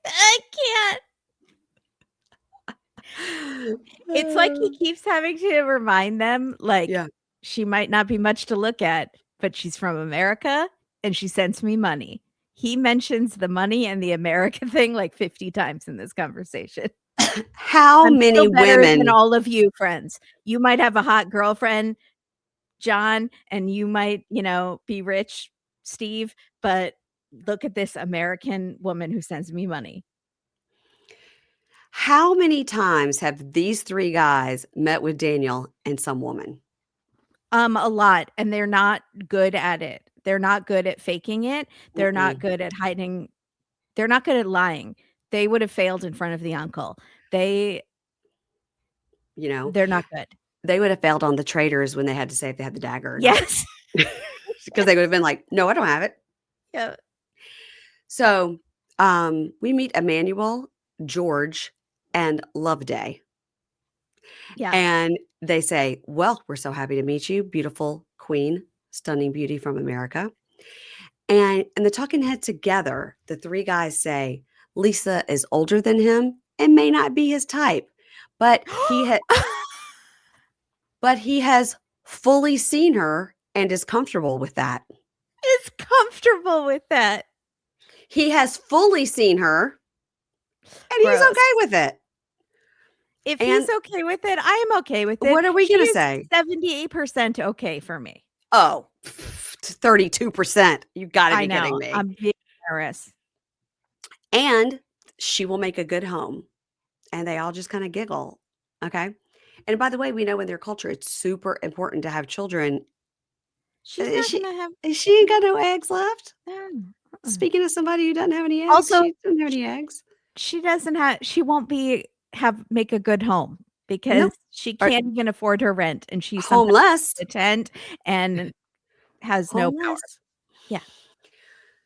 I can't. It's like he keeps having to remind them, like, Yeah. she might not be much to look at, but she's from America and she sends me money. He mentions the money and the America thing like 50 times in this conversation. How I'm many still better than women? all of you friends. You might have a hot girlfriend, John, and you might, be rich, Steve, but look at this American woman who sends me money. How many times have these three guys met with Daniel and some woman? A lot, and they're not good at it. They're not good at faking it. They're not Mm-mm. good at hiding. They're not good at lying. They would have failed in front of the uncle. They You know, they're not good. they would have failed on the traders when they had to say if they had the dagger or not. Yes. Because they would have been like, no, I don't have it. Yeah. So we meet Emmanuel, George, and Loveday. Yeah. And they say, "Well, we're so happy to meet you, beautiful queen, stunning beauty from America." And in the talking head together, the three guys say, "Lisa is older than him and may not be his type, but he has fully seen her and is comfortable with that. Is comfortable with that. He has fully seen her and he's Gross. okay with it." If he's And okay with it, I am okay with it. what are we She gonna is say? 78% okay for me. Oh, 32%. You gotta I be kidding know. me. I'm being generous. And she will make a good home. And they all just kind of giggle. Okay. And by the way, we know in their culture it's super important to have children. She's Is not she gonna have is she ain't got no eggs left? no, uh-uh. Speaking of somebody who doesn't have any eggs, Also, she doesn't have sh any eggs. she doesn't have she won't be have make a good home because Nope. she Or can't even afford her rent, and she sometimes homeless. has a tent and has no power. Homeless. Yeah,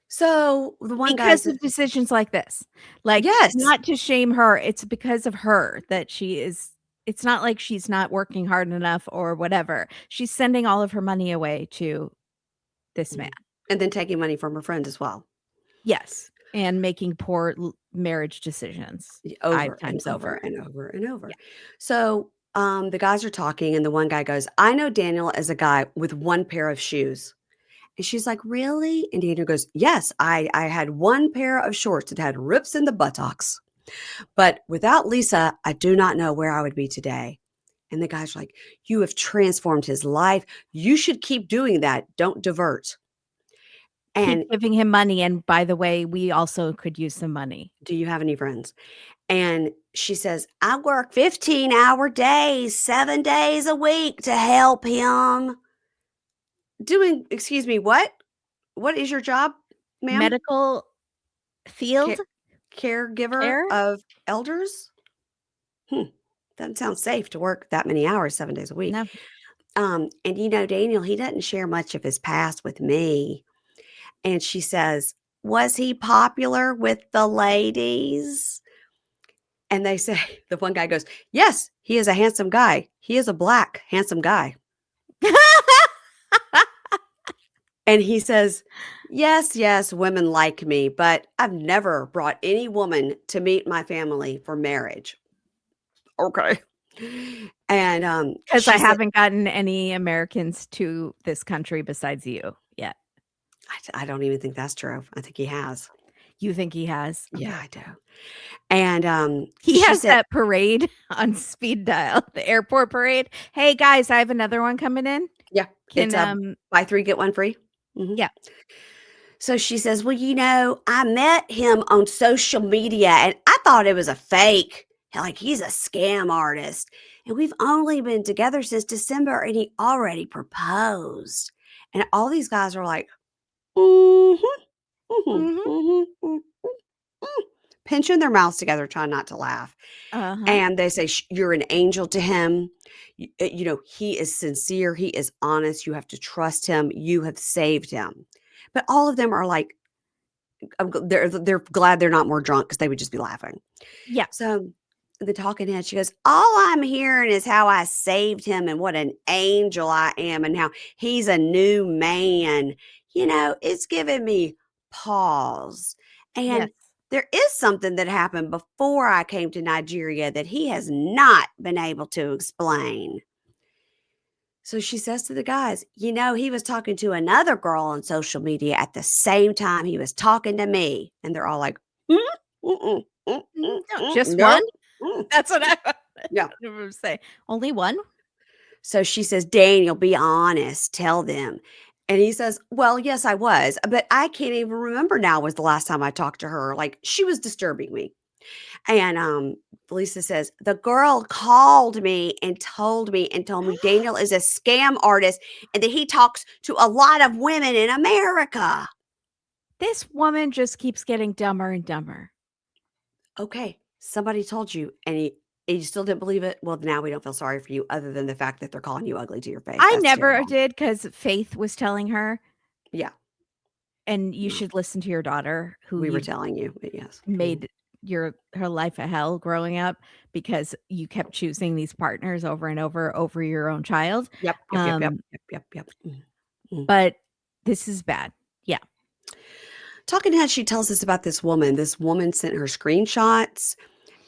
So the one because guy's of decisions like this. Like, yes. not to shame her, it's because of her that she is it's not like she's not working hard enough or whatever. She's sending all of her money away to this man. Mm. And then taking money from her friends as well. Yes, and making poor l marriage decisions 5 Over and times over over. and over and over. Yeah. So the guys are talking, and the one guy goes, "I know Daniel as a guy with one pair of shoes." And she's like, "Really?" And Daniel goes, "Yes, I had one pair of shorts that had rips in the buttocks. But without Lisa, I do not know where I would be today." And the guy's like, "You have transformed his life. You should keep doing that. Don't divert." Keep And giving him money, and by the way, we also could use some money. do you have any friends? And she says, "I work 15-hour days, 7 days a week to help him." Doing, excuse me, what? What is your job, ma'am? Medical field Ca- Caregiver care? of elders? Hmm. Doesn't sound safe to work that many hours, 7 days a week. No. And Daniel, he doesn't share much of his past with me. And she says, "Was he popular with the ladies?" And they say, the one guy goes, "Yes, he is a handsome guy. He is a black, handsome guy." And he says, "Yes, yes, women like me, but I've never brought any woman to meet my family for marriage." Okay. And 'Cause I she said, haven't gotten any Americans to this country besides you yet. I don't even think that's true. I think he has. You think he has? Yeah, Okay. I do. And He she has said, that parade on speed dial, the airport parade. "Hey, guys, I have another one coming in. yeah, it's Can, a buy three, get one free. Mhm. yeah. So she says, "Well, I met him on social media and I thought it was a fake. Like he's a scam artist. And we've only been together since December and he already proposed." And all these guys are like, mm-hmm, mm-hmm, Mhm. mm-hmm, mm-hmm, pinching their mouths together, trying not to laugh. Uh-huh. And they say, "You're an angel to him. He is sincere. He is honest. You have to trust him. You have saved him." But all of them are like, they're glad they're not more drunk because they would just be laughing. Yeah. So the talking head, she goes, "All I'm hearing is how I saved him and what an angel I am and how he's a new man. It's giving me pause. And Yes. there is something that happened before I came to Nigeria that he has not been able to explain." So she says to the guys, "He was talking to another girl on social media at the same time he was talking to me." And they're all like, "Mm, mm-mm, mm, mm, No, mm, just one? nope. Mm." That's what I Yeah. would say. Only one? So she says, "Daniel, be honest. Tell them." And he says, "Well, yes, I was, but I can't even remember now was the last time I talked to her. Like she was disturbing me." And Lisa says, "The girl called me and told me Daniel is a scam artist and that he talks to a lot of women in America." This woman just keeps getting dumber and dumber. Okay, somebody told you and you still didn't believe it. Well, now we don't feel sorry for you other than the fact that they're calling you ugly to your face. I That's never terrible. did because Faith was telling her, Yeah. and you No, should listen to your daughter who we were you've telling you, but yes. Mhm. made her life a hell growing up because you kept choosing these partners over and over your own child. Yep, yep, yep, yep, Um, yep, yep, yep. Mm. but this is bad. Yeah. Talking Head, she tells us about this woman. This woman sent her screenshots,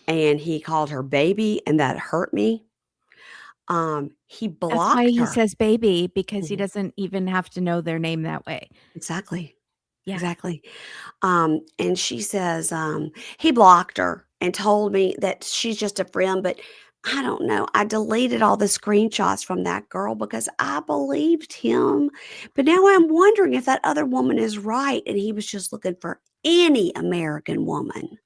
and he called her baby, and that hurt me. He That's why blocked he her. says baby, because he Mhm. doesn't even have to know their name that way. Exactly, Yeah. exactly. And she says, he blocked her and told me that she's just a friend, but I don't know. I deleted all the screenshots from that girl because I believed him. But now I'm wondering if that other woman is right and he was just looking for any American woman.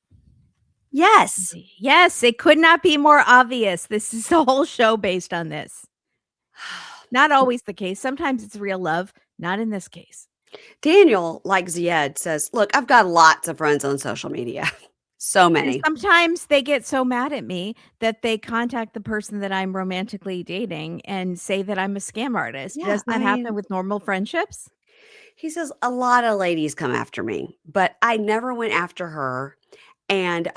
Yes. Yes, it could not be more obvious. This is the whole show based on this. Not always the case. Sometimes it's real love, not in this case. Daniel, like Ziad, says, look, I've got lots of friends on social media. So And many. sometimes they get so mad at me that they contact the person that I'm romantically dating and say that I'm a scam artist. Yeah. Doesn't that happen with normal friendships? He says, a lot of ladies come after me, but I never went after her. And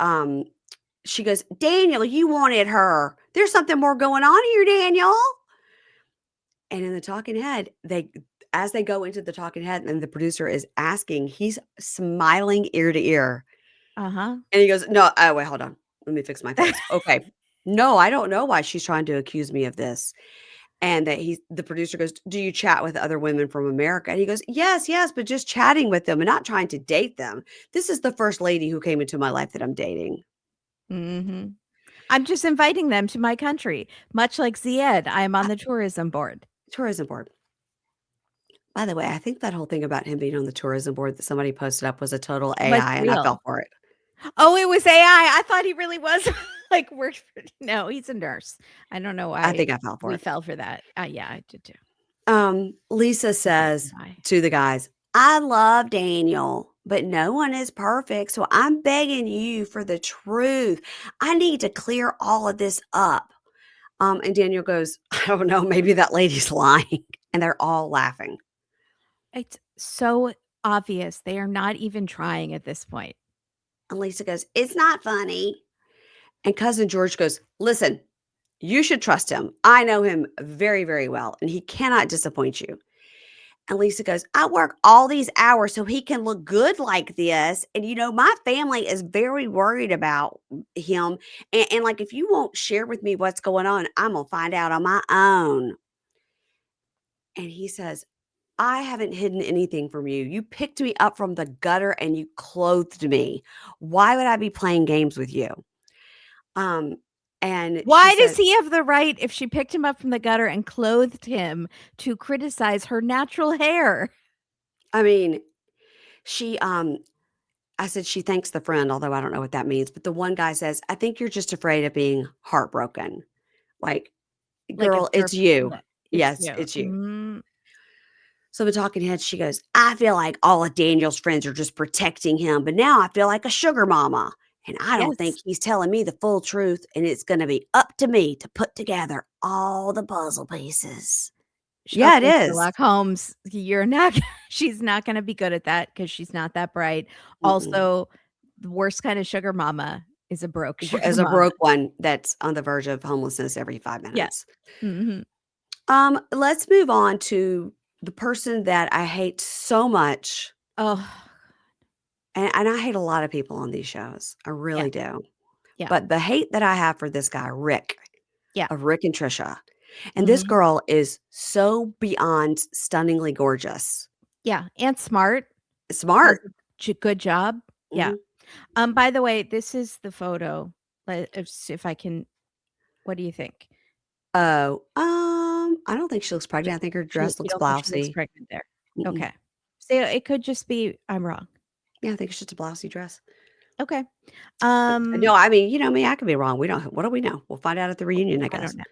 she goes, Daniel, you wanted her. There's something more going on here, Daniel. And in the talking head, as they go into the talking head and the producer is asking, he's smiling ear to ear. Uh-huh. And he goes, no, oh, wait, hold on. Let me fix my face. Okay. No, I don't know why she's trying to accuse me of this. And that the producer goes, do you chat with other women from America? And he goes, yes, yes, but just chatting with them and not trying to date them. This is the first lady who came into my life that I'm dating. Mhm. I'm just inviting them to my country. Much like Ziad, I am on the tourism board. Tourism board. By the way, I think that whole thing about him being on the tourism board that somebody posted up was a total Was AI, and I real. fell for it. Oh, it was AI. I thought he really was like worked for no, he's a nurse. I don't know I why think I fell for we it. fell for that. Yeah, I did too. Lisa says Bye. to the guys, I love Daniel, but no one is perfect. So I'm begging you for the truth. I need to clear all of this up. And Daniel goes, I don't know, maybe that lady's lying. And they're all laughing. It's so obvious. They are not even trying at this point. And Lisa goes, it's not funny. And cousin George goes, listen, you should trust him. I know him very, very well, and he cannot disappoint you. And Lisa goes, I work all these hours so he can look good like this. And, my family is very worried about him. And like, if you won't share with me what's going on, I'm going to find out on my own. And he says, I haven't hidden anything from you. You picked me up from the gutter and you clothed me. Why would I be playing games with you? Um, and she Why does said, he have the right, if she picked him up from the gutter and clothed him, to criticize her natural hair? I mean, she I said she thanks the friend, although I don't know what that means. But the one guy says, I think you're just afraid of being heartbroken. Like, Like if girl, they're it's you. yeah, it's Yes, you. it's you. So the talking head, she goes, I feel like all of Daniel's friends are just protecting him, but now I feel like a sugar mama. And I don't think Yes. he's telling me the full truth. And it's going to be up to me to put together all the puzzle pieces. Yeah, it Okay, is. Sherlock Holmes, you're not she's not gonna be good at that because she's not that bright. Mm-mm. Also, the worst kind of sugar mama is a broke sugar As a mama. broke one that's on the verge of homelessness every 5 Yeah. minutes. Mhm. Let's move on to the person that I hate so much, Oh, and I hate a lot of people on these shows. I yeah, really do. yeah, But the hate that I have for this guy, Rick, yeah. of Rick and Trisha, and this Mhm. girl is so beyond stunningly gorgeous. Yeah, and smart, does Smart. a good job. Yeah. Mhm. By the way, this is the photo. If I can what do you think? Oh, I don't think she looks pregnant. I think her dress You looks don't think she looks blousy. pregnant there? Mm-mm. Okay. So, it could just be I'm wrong. Yeah, I think it's just a blousy dress. Okay. But Um, no, I mean, you know me, I could be wrong. We don't what do we know? We'll find out at the reunion, I I don't guess. know.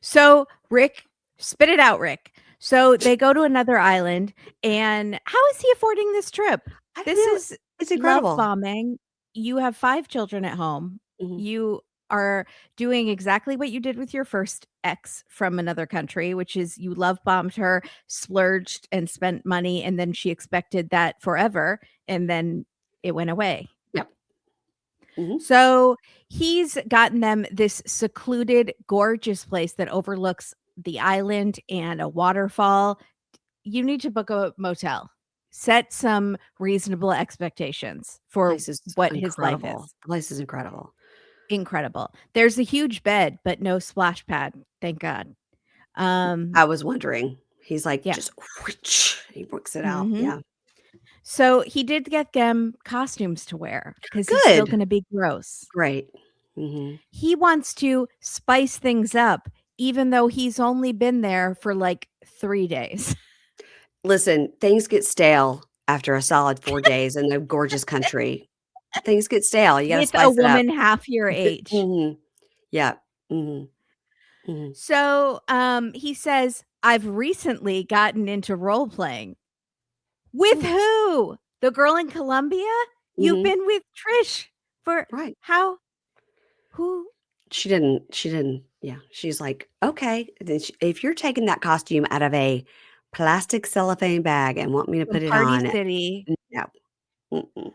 So, Rick spit it out, Rick. So, they go to another island, and how is he affording this trip? I don't This know. is It's love incredible. bombing. You have 5 children at home. Mhm. You are doing exactly what you did with your first ex from another country, which is you love bombed her, splurged and spent money, and then she expected that forever, and then it went away. Yep. Mhm. So he's gotten them this secluded, gorgeous place that overlooks the island and a waterfall. You need to book a motel. Set some reasonable expectations for Place is what his life incredible. is. The place is incredible. Incredible. There's a huge bed, but no splash pad, thank God. I was wondering. He's like, Yeah. just whoosh, he works it out. Mhm. Yeah. So he did get them costumes to wear because he's still Good. gonna be gross. Great. Mhm. He wants to spice things up even though he's only been there for, like, 3 days. Listen, things get stale after a solid 4 days in a gorgeous country. Things get stale, you gotta With a spice it up. woman half your age. Mhm. Yeah. Mhm. Mhm. So, he says, "I've recently gotten into role playing." With Mm. who? The girl in Colombia? You've Mhm. been with Trish for Right. how who She didn't yeah, she's like, "Okay, then sh if you're taking that costume out of a plastic cellophane bag and want me to from put it Party on, City. no. Mm-mm."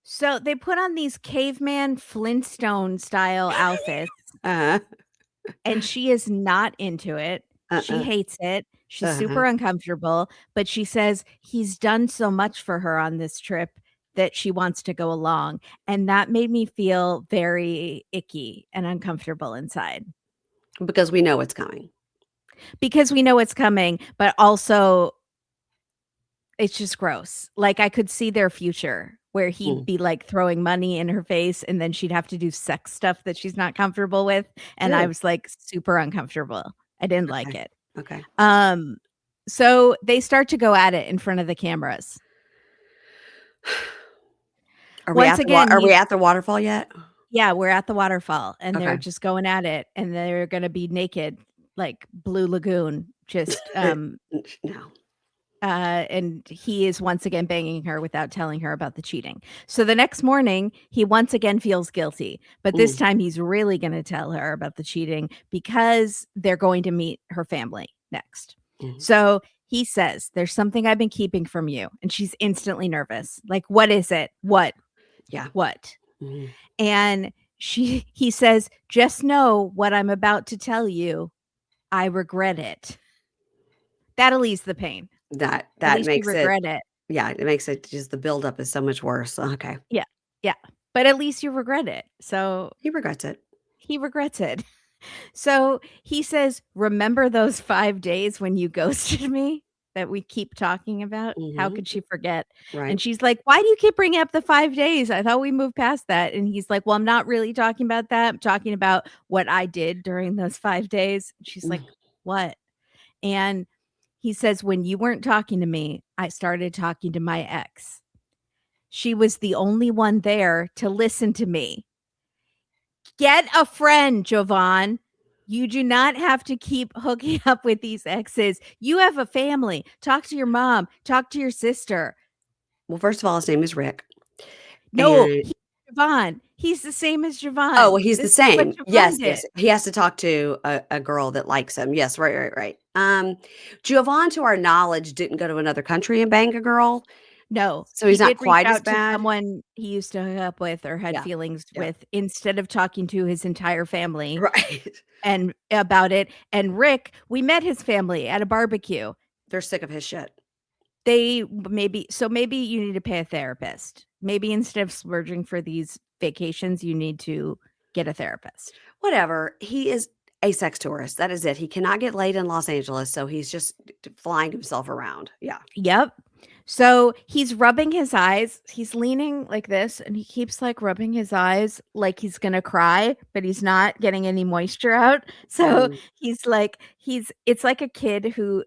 So, they put on these caveman Flintstone style outfits, Uh-huh. and she is not into it. She Uh-uh. hates it. She's Uh-huh. super uncomfortable, but she says he's done so much for her on this trip that she wants to go along, and that made me feel very icky and uncomfortable inside. Because we know it's coming. Because we know it's coming, but also it's just gross. Like, I could see their future where he'd Mm. be, like, throwing money in her face, and then she'd have to do sex stuff that she's not comfortable with, and I Good. was, like, super uncomfortable. I didn't like Okay. it. Okay. Um, so they start to go at it in front of the cameras. Once again, Are we he's at the waterfall yet? yeah, we're at the waterfall, and they're Okay. just going at it, and they're gonna be naked, like Blue Lagoon, just, No. and he is once again banging her without telling her about the cheating. So the next morning, he once again feels guilty, but this Mm. time he's really going to tell her about the cheating because they're going to meet her family next. Mhm. So he says, "There's something I've been keeping from you." And she's instantly nervous. Like, what is it? What? Yeah. What? Mhm. And he says, "Just know what I'm about to tell you. I regret it." That'll ease the pain. At That least you makes it regret it. yeah, it makes it just the buildup is so much worse. Okay. Yeah, yeah, but at least you regret it, so He regrets it. he regrets it. So, he says, "Remember those 5 days when you ghosted me that we keep talking about? How Mhm. could she forget?" And Right. she's like, "Why do you keep bringing up the 5 days? I thought we moved past that." And he's like, "Well, I'm not really talking about that. I'm talking about what I did during those 5 days." She's Mm. like, "What?" And he says, "When you weren't talking to me, I started talking to my ex. She was the only one there to listen to me. Get a friend, Jovon. You do not have to keep hooking up with these exes. You have a family. Talk to your mom. Talk to your sister." Well, first of all, his name is Rick, No, and he's Jovon. He's the same as oh, Jovon. well, he's the This is what same. Jovon Yes, did. yes. He has to talk to a girl that likes him. Yes, right, right, right. Giovanni, to our knowledge, didn't go to another country and bang a girl, No, so he he's not did reach quite as out to bad. someone he used to hook up with or had Yeah, feelings yeah. with instead of talking to his entire family Right. and about it. And Rick, we met his family at a barbecue. They're sick of his shit. Maybe you need to pay a therapist. Maybe instead of splurging for these vacations, you need to get a therapist. Whatever. He is a sex tourist. That is it. He cannot get laid in Los Angeles, so he's just flying himself around. Yeah. Yep. So, he's rubbing his eyes. He's leaning like this, and he keeps, like, rubbing his eyes like he's gonna cry, but he's not getting any moisture out. So, Mm. he's it's like a kid who,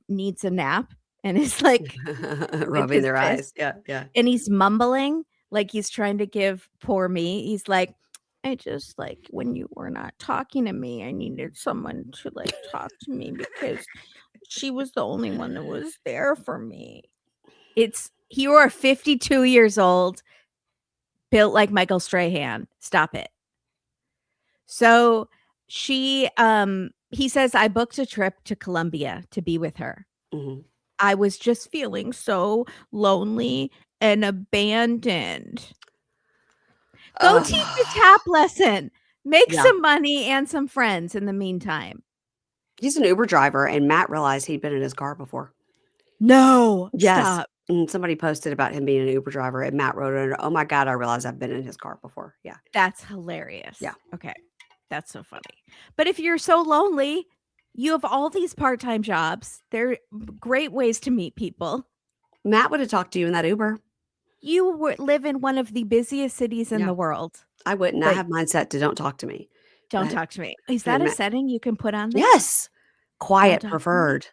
needs a nap and is, like, with Rubbing his their fist. eyes. Yeah, yeah. And he's mumbling like he's trying to give poor me. He's like, "I just like when you were not talking to me, I needed someone to like talk to me because she was the only one that was there for me." It's You are 52 years old, built like Michael Strahan. Stop it. So he says, "I booked a trip to Colombia to be with her. Mhm. I was just feeling so lonely and abandoned." Go Ugh. teach a tap lesson. Make Yeah. some money and some friends in the meantime. He's an Uber driver, and Matt realized he'd been in his car before. No, Yes. stop. And somebody posted about him being an Uber driver, and Matt wrote under, "Oh my god, I realized I've been in his car before." Yeah. That's Yeah. hilarious. Okay. That's so funny. But if you're so lonely, you have all these part-time jobs. They're great ways to meet people. Matt would have talked to you in that Uber. You live in one of the busiest cities in Yeah. the world, I wouldn't. I but have mine set to don't talk to me. don't But talk to me. Is but that a Matt, setting you can put on there? yes. Don't Quiet talk to me? preferred.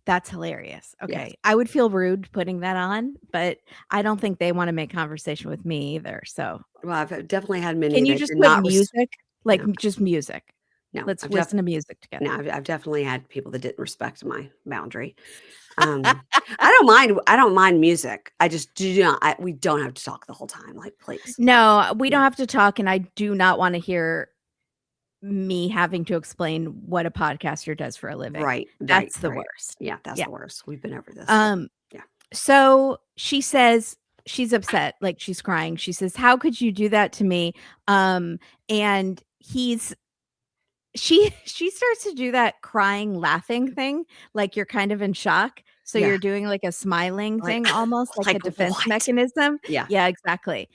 That's hilarious. Yes. Okay. I would feel rude putting that on, but I don't think they wanna make conversation with me either, so Well, I've definitely had many can you that just did put not music? Like, no, just music. no. Let's listen to music together. I've definitely had people that didn't respect my boundary. Um, I don't mind music. I just do not we don't have to talk the whole time, like, please. No, we Yeah. don't have to talk, and I do not wanna hear me having to explain what a podcaster does for a living. Right, right, That's the right. worst. Yeah, that's Yeah. the worst. We've been over this. Um, Yeah. so she says she's upset, like, she's crying. She says, "How could you do that to me?" And she starts to do that crying, laughing thing, like you're kind of in shock, so Yeah. you're doing, like, a smiling Like thing almost like a like defense what? mechanism. Yeah. Yeah, exactly.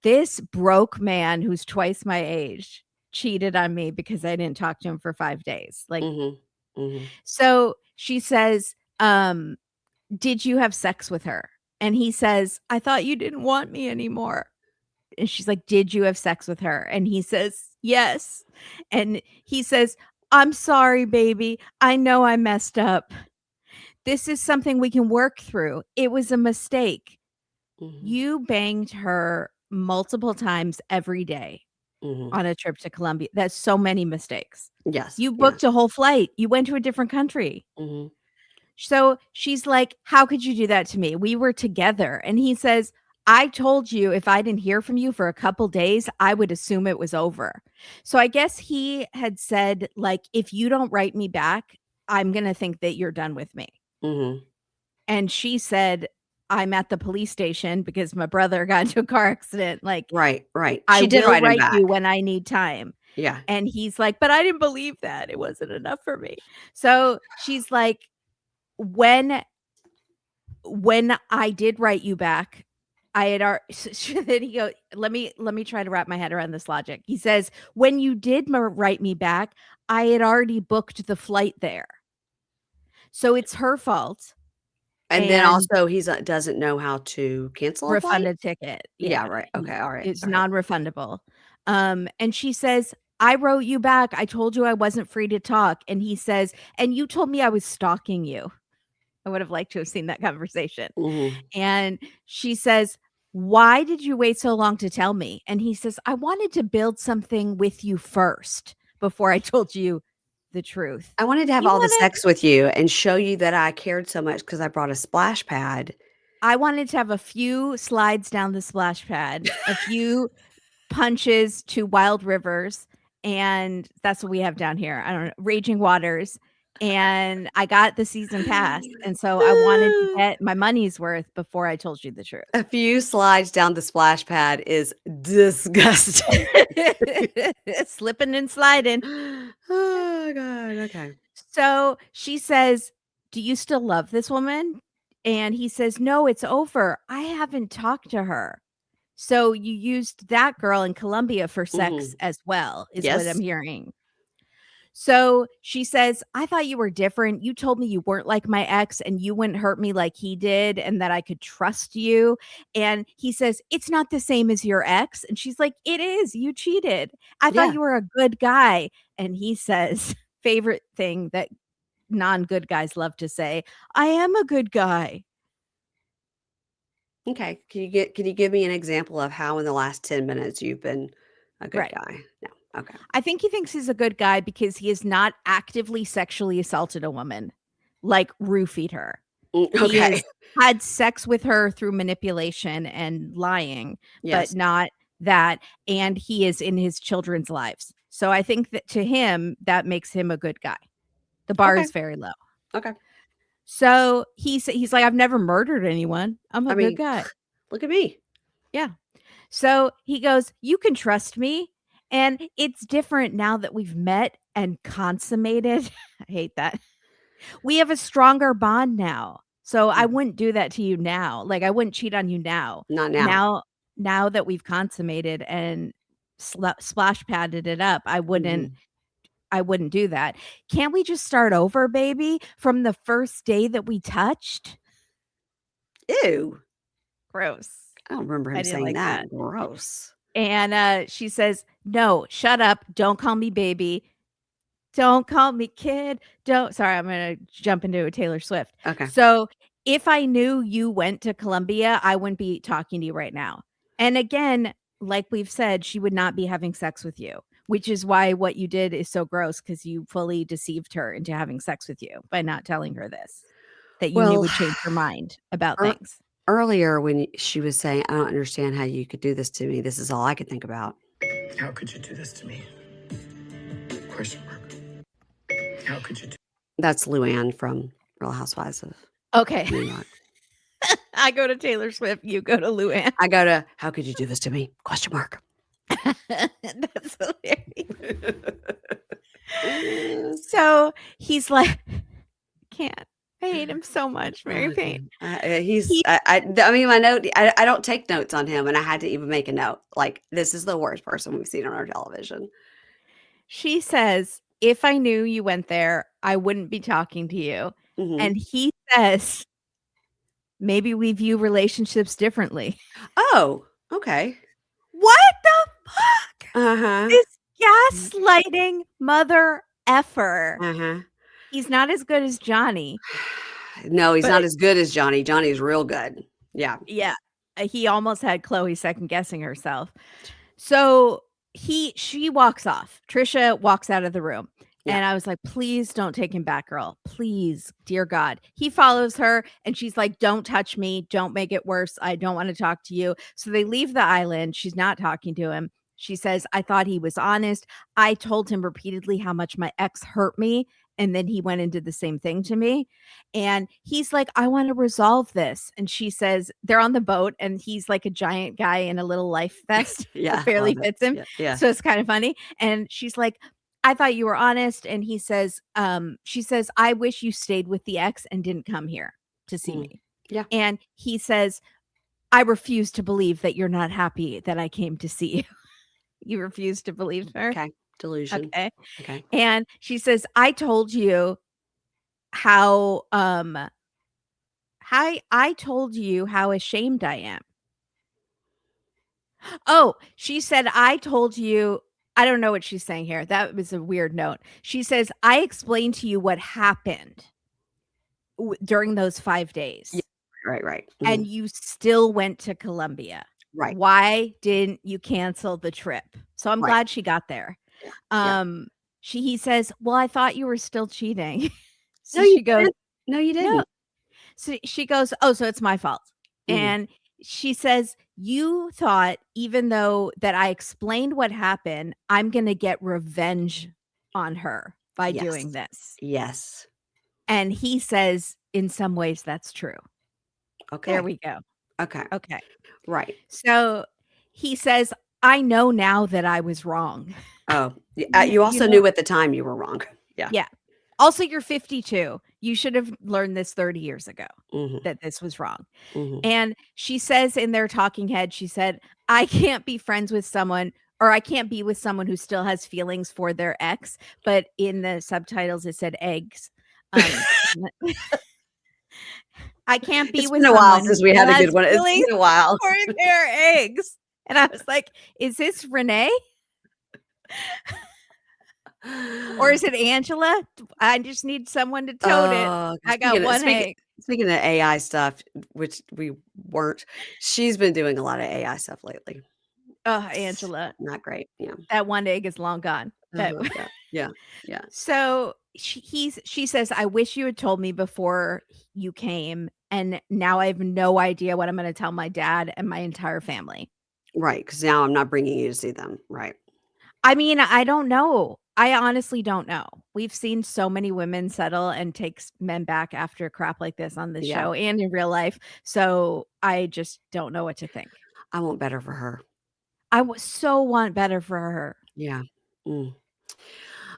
This broke man who's twice my age cheated on me because I didn't talk to him for 5 days, like Mhm. Mhm. so she says, "Did you have sex with her?" And he says, "I thought you didn't want me anymore." And she's like, "Did you have sex with her?" And he says, "Yes." And he says, "I'm sorry, baby. I know I messed up. This is something we can work through. It was a mistake. Mhm. You banged her multiple times every day Mhm. on a trip to Colombia. That's so many mistakes. Yes. You Yeah. booked a whole flight. You went to a different country." Mhm. So she's like, "How could you do that to me? We were together." And he says, "I told you if I didn't hear from you for a couple days, I would assume it was over." So I guess he had said, like, "If you don't write me back, I'm going to think that you're done with me." Mhm. And she said, "I'm at the police station because my brother got into a car accident. Like, Right, right. I She did will write him write back. you when I need time." Yeah. And he's like, "But I didn't believe that. It wasn't enough for me." So she's like, when I did write you back, I had then he go, let me try to wrap my head around this logic. He says, "When you did write me back, I had already booked the flight there. So it's her fault And then and also he's, doesn't know how to cancel a refund flight? a ticket." Yeah, Yeah, right. he Okay, alright, it's alright. non-refundable. And she says, "I wrote you back. I told you I wasn't free to talk." And he says, "And you told me I was stalking you." I would have liked to have seen that conversation. Mhm. And she says, "Why did you wait so long to tell me?" And he says, "I wanted to build something with you first before I told you the truth." I wanted to have You all the wanna sex with you and show you that I cared so much because I brought a splash pad. I wanted to have a few slides down the splash pad, a few punches to wild rivers, and that's what we have down here. I don't know, raging waters, and I got the season pass, and so I wanted to get my money's worth before I told you the truth. A few slides down the splash pad is disgusting. Slipping and sliding. Oh god, okay. So she says, "Do you still love this woman?" And he says, "No, it's over. I haven't talked to her." So you used that girl in Colombia for sex Mhm. as well, is what I'm Yes. hearing. So she says, "I thought you were different. You told me you weren't like my ex and you wouldn't hurt me like he did and that I could trust you." And he says, "It's not the same as your ex." And she's like, "It is. You cheated. I thought Yeah, you were a good guy." And he says, favorite thing that non-good guys love to say, "I am a good guy." okay. Can you give me an example of how in the last 10 minutes you've been a good Right. guy? No. Okay. I think he thinks he's a good guy because he has not actively sexually assaulted a woman, like roofied her. He Okay. has had sex with her through manipulation and lying, but Yes. not that, and he is in his children's lives. So I think that to him, that makes him a good guy. The bar Okay. is very low. Okay. So he's like, "I've never murdered anyone. I'm I a good mean, guy." look at me. Yeah. So he goes, "You can trust me." And it's different now that we've met and consummated. I hate that. We have a stronger bond now. So I Mhm. wouldn't do that to you now. Like, I wouldn't cheat on you now. Not now. Now that we've consummated and splash padded it up, Mhm. I wouldn't do that. Can't we just start over, baby, from the first day that we touched? Ew. Gross. I don't remember I him didn't saying like that. that. Gross. And, she says, "No, shut up. Don't call me baby. Don't call me kid. Don't." Sorry, I'm gonna jump into a Taylor Swift. Okay. So, if I knew you went to Columbia, I wouldn't be talking to you right now. And again, like we've said, she would not be having sex with you, which is why what you did is so gross because you fully deceived her into having sex with you by not telling her this, that you knew Well, would change her mind about ear things. earlier when she was saying, "I don't understand how you could do this to me," this is all I could think about. How could you do this to me? Question mark. How could you do? That's Luann from Real Housewives of Okay. New York. I go to Taylor Swift, you go to Luann. I go to, "How could you do this to me?" Question mark. That's hilarious. So, he's like can't. I hate him so much, Mary Payne. Okay. He I mean, my note, I don't take notes on him, and I had to even make a note. Like, this is the worst person we've seen on our television. She says, "If I knew you went there, I wouldn't be talking to you." Mhm. And he says, "Maybe we view relationships differently." Oh, okay. What the fuck? Uh-huh. This gaslighting mother effer. Uh-huh. He's not as good as Johnny, No, he's not but as good as Johnny. Johnny's real good. Yeah. yeah, he almost had Chloe second guessing herself. So she walks off. Trisha walks out of the room. Yeah. And I was like, please don't take him back, girl. Please, dear God. He follows her and she's like, don't touch me. Don't make it worse. I don't want to talk to you. So they leave the island. She's not talking to him. She says, I thought he was honest. I told him repeatedly how much my ex hurt me. And then he went and did the same thing to me. And he's like, I want to resolve this. And she says, they're on the boat and he's like a giant guy in a little life vest that Yeah, barely love it. fits him. Yeah, yeah. So it's kind of funny. And she's like, I thought you were honest. And he says, she says, I wish you stayed with the ex and didn't come here to see Mm. me. Yeah. And he says, I refuse to believe that you're not happy that I came to see you. You refuse to believe her. Okay. Delusion. Okay. Okay. And she says, I told you how I told you how ashamed I am. Oh, she said, I told you. I don't know what she's saying here. That was a weird note. She says, I explained to you what happened during those 5 Yeah. days, Right, right. and Mhm. you still went to Columbia. Right, Why didn't you cancel the trip? So I'm right. glad she got there. Yeah, yeah. Um, he says, well, I thought you were still cheating. No, So you she goes, didn't. No, you no. didn't. So she goes, "Oh, so it's my fault." Mhm. And she says, "You thought even though that I explained what happened, I'm gonna get revenge on her by doing Yes. this." Yes. And he says, "In some ways, that's true." There Okay. we go. Okay. Okay. Right. So he says, "I know now that I was wrong." Oh, you You also know knew at the time you were wrong. Yeah. yeah. Also, you're 52. You should have learned this 30 years ago Mhm. that this was wrong. Mhm. And she says in their talking head, she said, I can't be friends with someone or I can't be with someone who still has feelings for their ex. But in the subtitles, it said eggs. Um, I can't be It's with been a while someone who since we still had a has good one. It's feelings been a while. for their eggs. And I was like, is this Renee or is it Angela? I just need someone to tote it. Oh, I got one egg. speaking of AI stuff, which we weren't, she's been doing a lot of AI stuff lately. Oh, It's Angela, not great. Yeah. that one egg is long gone. That Uh-huh. Yeah. Yeah. Yeah. So she says, I wish you had told me before you came. And now I have no idea what I'm going to tell my dad and my entire family. Right. Because now I'm not bringing you to see them. Right. I mean, I don't know. I honestly don't know. We've seen so many women settle and take men back after crap like this on the Yeah. show and in real life. So I just don't know what to think. I want better for her. I so want better for her. Yeah. Mm.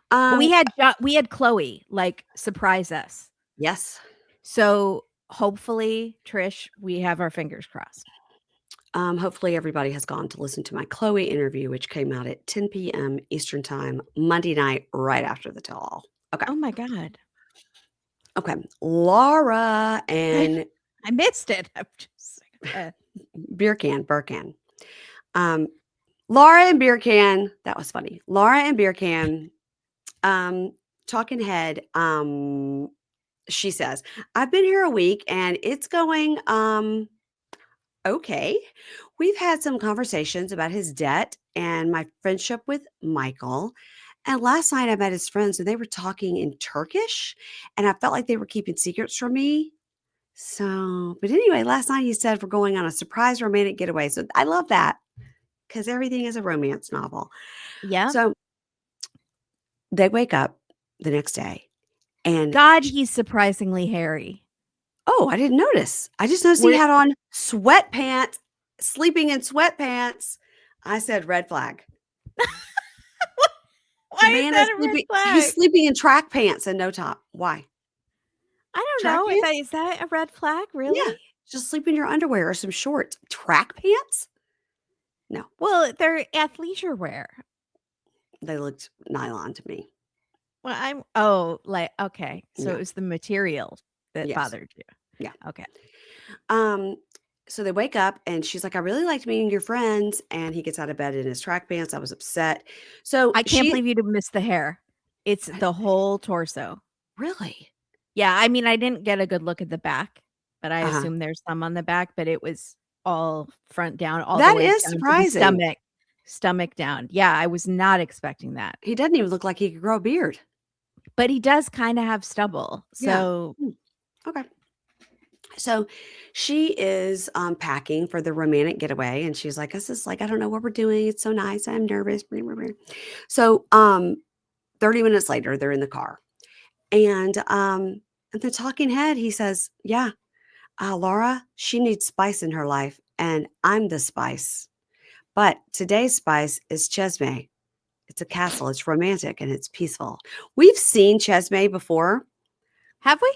But Um, we had Chloe, like, surprise us. yes. So, hopefully, Trish, we have our fingers crossed. Hopefully everybody has gone to listen to my Chloe interview, which came out at 10 p.m. Eastern time, Monday night, right after the tell-all. Okay. Oh my god. Okay. Laura I and I missed it. I'm just Birkan. Um, Laura and Birkan, that was funny. Laura and Birkan, talking head, she says, I've been here a week and it's going okay. We've had some conversations about his debt and my friendship with Michael. And last night I met his friends and they were talking in Turkish and I felt like they were keeping secrets from me. So, but anyway, last night he said we're going on a surprise romantic getaway. So I love that because everything is a romance novel. Yeah. So they wake up the next day and God, he's surprisingly hairy. oh, I didn't notice. I just noticed he Were had on sweatpants, sleeping in sweatpants. I said red flag. The Why is man that is a red sleeping. He's flag? sleeping in track pants and no top. Why? I don't Track know. pants? Is that a red flag, Yeah. really? Just sleep in your underwear or some shorts. Track pants? No, Well, they're athleisure wear. they looked nylon to me. Well, like, okay. So it No. was the material that Yes. bothered you. Yeah. Okay. Um, so they wake up and she's like, I really liked meeting your friends. And he gets out of bed in his track pants. I was upset. So I can't she believe you didn't miss the hair. It's the whole torso. really, Yeah, I mean, I didn't get a good look at the back, but I uh-huh. assume there's some on the back, but it was all front down, all the That way is down to the surprising. stomach down. Yeah, I was not expecting that. He doesn't even look like he could grow a beard. But he does kinda have stubble. Yeah. So, Hmm. Okay. So she is packing for the romantic getaway and she's like, this is like, I don't know what we're doing. It's so nice. I'm nervous. Blah, blah, blah. So 30 minutes later, they're in the car. And the talking head, he says, yeah, Laura, she needs spice in her life. And I'm the spice. But today's spice is Chesme. It's a castle. It's romantic and it's peaceful. We've seen Chesme before. have we?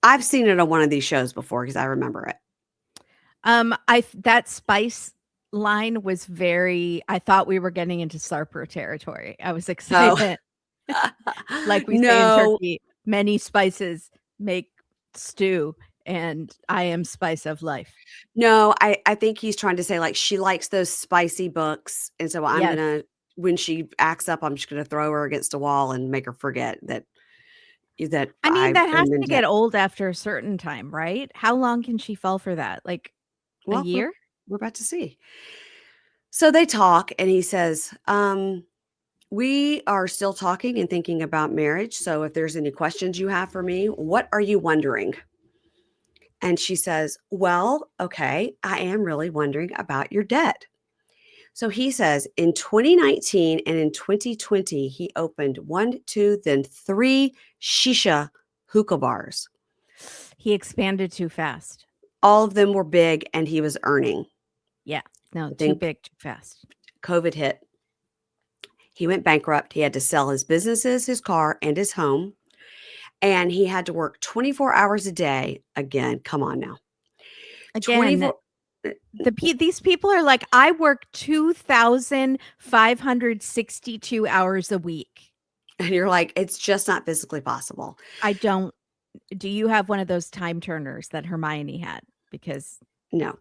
I've seen it on one of these shows before because I remember it. That spice line was I thought we were getting into Sarper territory. I was Oh, excited. Like we say in no, Turkey, many spices make stew, and I am spice of life. no. I think he's trying to say like she likes those spicy books, and so I'm Yes. gonna when she acts up, I'm just gonna throw her against a wall and make her forget that I I mean, that has am in to debt. get old after a certain time, right? How long can she fall for that? Like a Well, we're year? we're about to see. So they talk, and he says, "We are still talking and thinking about marriage. So if there's any questions you have for me, what are you wondering?" And she says, "Well, okay, I am really wondering about your debt." So he says in 2019 and in 2020, he opened one, two, then three shisha hookah bars. He expanded too fast. All of them were big and he was earning. Yeah. No, And too then big, too fast. COVID hit. He went bankrupt. He had to sell his businesses, his car, and his home. And he had to work 24 hours a day. Again, come on now. Again, 24. these people are like, I work 2,562 hours a week. And you're like, it's just not physically possible. I don't. Do you have one of those time turners that Hermione had? Because No.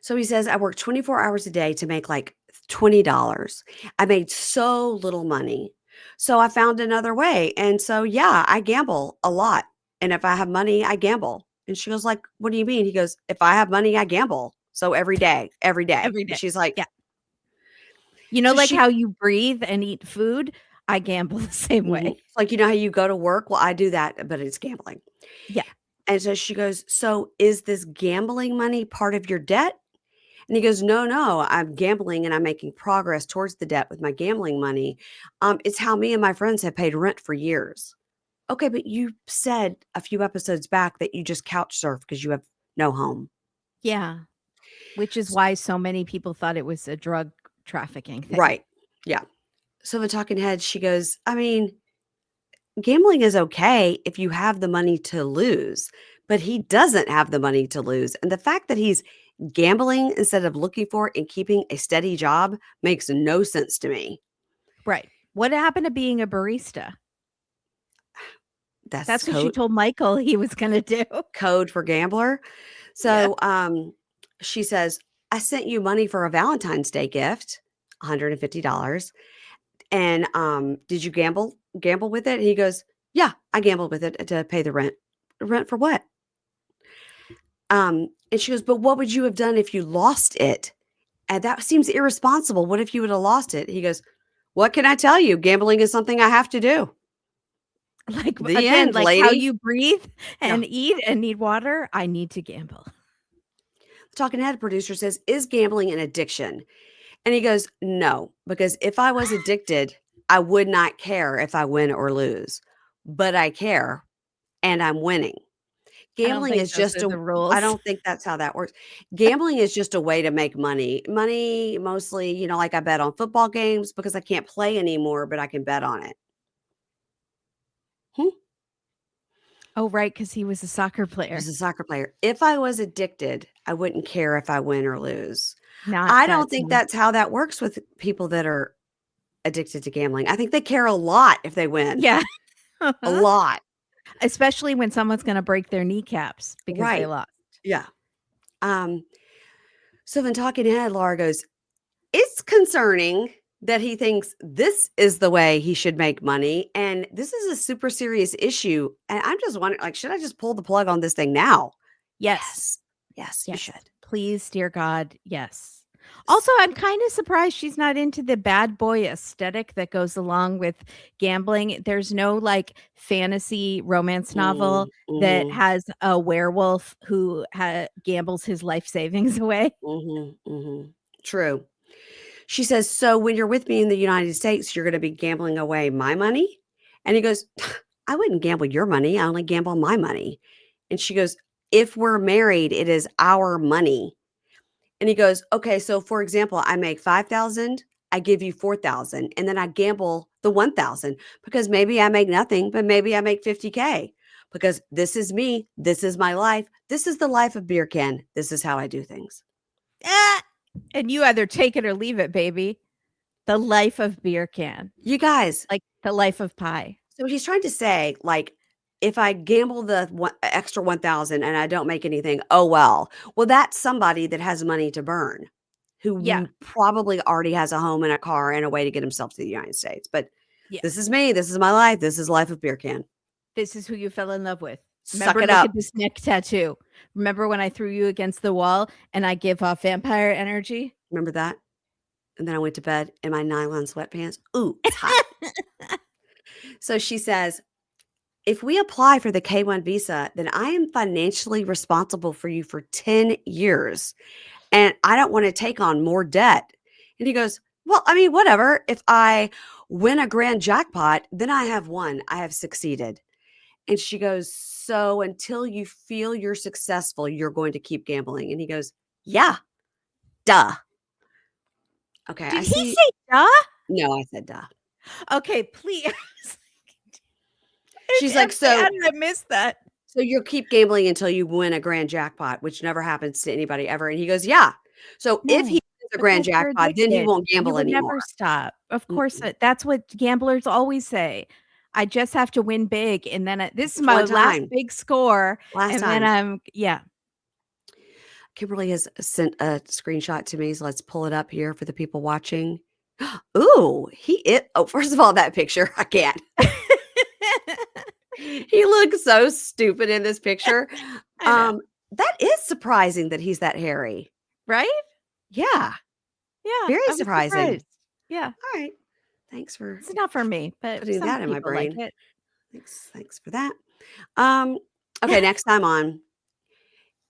So he says, I work 24 hours a day to make like $20. I made so little money. So I found another way. And so, yeah, I gamble a lot. And if I have money, I gamble. And she goes like, what do you mean? He goes, if I have money, I gamble. So every day, every day. every And day. she's like, Yeah. You know, so like she, how you breathe and eat food? I gamble the same mhm. way. Like, you know how you go to work? Well, I do that, but it's gambling. Yeah. And so she goes, so is this gambling money part of your debt? And he goes, no, no, I'm gambling and I'm making progress towards the debt with my gambling money. It's how me and my friends have paid rent for years. Okay, but you said a few episodes back that you just couch surf because you have no home. Yeah. Which is S- why so many people thought it was a drug trafficking thing. Right. Yeah. So the talking head, she goes, I mean, gambling is okay if you have the money to lose, but he doesn't have the money to lose. And the fact that he's gambling instead of looking for and keeping a steady job makes no sense to me. Right. What happened to being a barista? That's That's what she told Michael he was gonna do. code for gambler. Yeah. So she says, I sent you money for a Valentine's Day gift, $150. And did you gamble with it? And he goes, yeah, I gambled with it to pay the rent. Rent for what? And she goes, but what would you have done if you lost it? And that seems irresponsible. What if you would have lost it? He goes, what can I tell you? Gambling is something I have to do. Like, The again, end, like how lady. you breathe and Yeah. eat and need water, I need to gamble. The talking head producer says, is gambling an addiction? And he goes, no, because if I was addicted, I would not care if I win or lose, but I care and I'm winning. I don't Gambling think is those just are the I rules. don't think that's how that works. Gambling is just a way to make money. Money mostly, like I bet on football games because I can't play anymore, but I can bet on it. Oh, right, because he was a soccer player. As a soccer player. If I was addicted, I wouldn't care if I win or lose. Not I that don't think same. that's how that works with people that are addicted to gambling. I think they care a lot if they win. Yeah. A lot. Especially when someone's gonna break their kneecaps because they Right. lost. Yeah. So then talking head, Laura goes, it's concerning that he thinks this is the way he should make money. And this is a super serious issue. And I'm just wondering, like, should I just pull the plug on this thing now? Yes. Yes, you Yes. should. Please, dear God, yes. Also, I'm kind of surprised she's not into the bad boy aesthetic that goes along with gambling. There's no like fantasy romance novel that Mm-hmm, has a werewolf who gambles his life savings away. True. She says, so when you're with me in the United States, you're going to be gambling away my money? And he goes, I wouldn't gamble your money. I only gamble my money. And she goes, if we're married, it is our money. And he goes, okay, so for example, I make 5,000, I give you 4,000, and then I gamble the 1,000 because maybe I make nothing, but maybe I make 50K because this is me. This is my life. This is the life of Birkan. This is how I do things. And you either take it or leave it, baby. The life of Birkan. You guys. Like the life of pie. So he's trying to say, like, if I gamble the extra 1,000 and I don't make anything, oh, well. Well, that's somebody that has money to burn who Yeah. probably already has a home and a car and a way to get himself to the United States. But Yeah. this is me. This is my life. This is life of Birkan. This is who you fell in love with. Suck Remember, it look up. at this neck tattoo. Remember when I threw you against the wall and I give off vampire energy? Remember that? And then I went to bed in my nylon sweatpants. Ooh, it's hot. So she says, if we apply for the K-1 visa, then I am financially responsible for you for 10 years. And I don't want to take on more debt. And he goes, well, I mean, whatever. If I win a grand jackpot, then I have won. I have succeeded. And she goes, so until you feel you're successful, you're going to keep gambling. And he goes, yeah, duh. Okay. Did I he see. say duh? No, I said duh. Okay, please. She's like, so I missed that. So you'll keep gambling until you win a grand jackpot, which never happens to anybody ever. And he goes, yeah. So if he wins a grand Because you're jackpot, then he addicted. won't You gamble would anymore. never stop. Of course, that's what gamblers always say. I just have to win big, and then this is my One last time. big score, Last and time. then yeah. Kimberly has sent a screenshot to me, so let's pull it up here for the people watching. Ooh, first of all, that picture, I can't. He looks so stupid in this picture. That is surprising that he's that hairy. Right? Yeah. Yeah. Very I was surprising. surprised. Yeah. All right. Thanks for It's not for me, but putting some that in my people like brain. it. Thanks for that. Okay, next time on,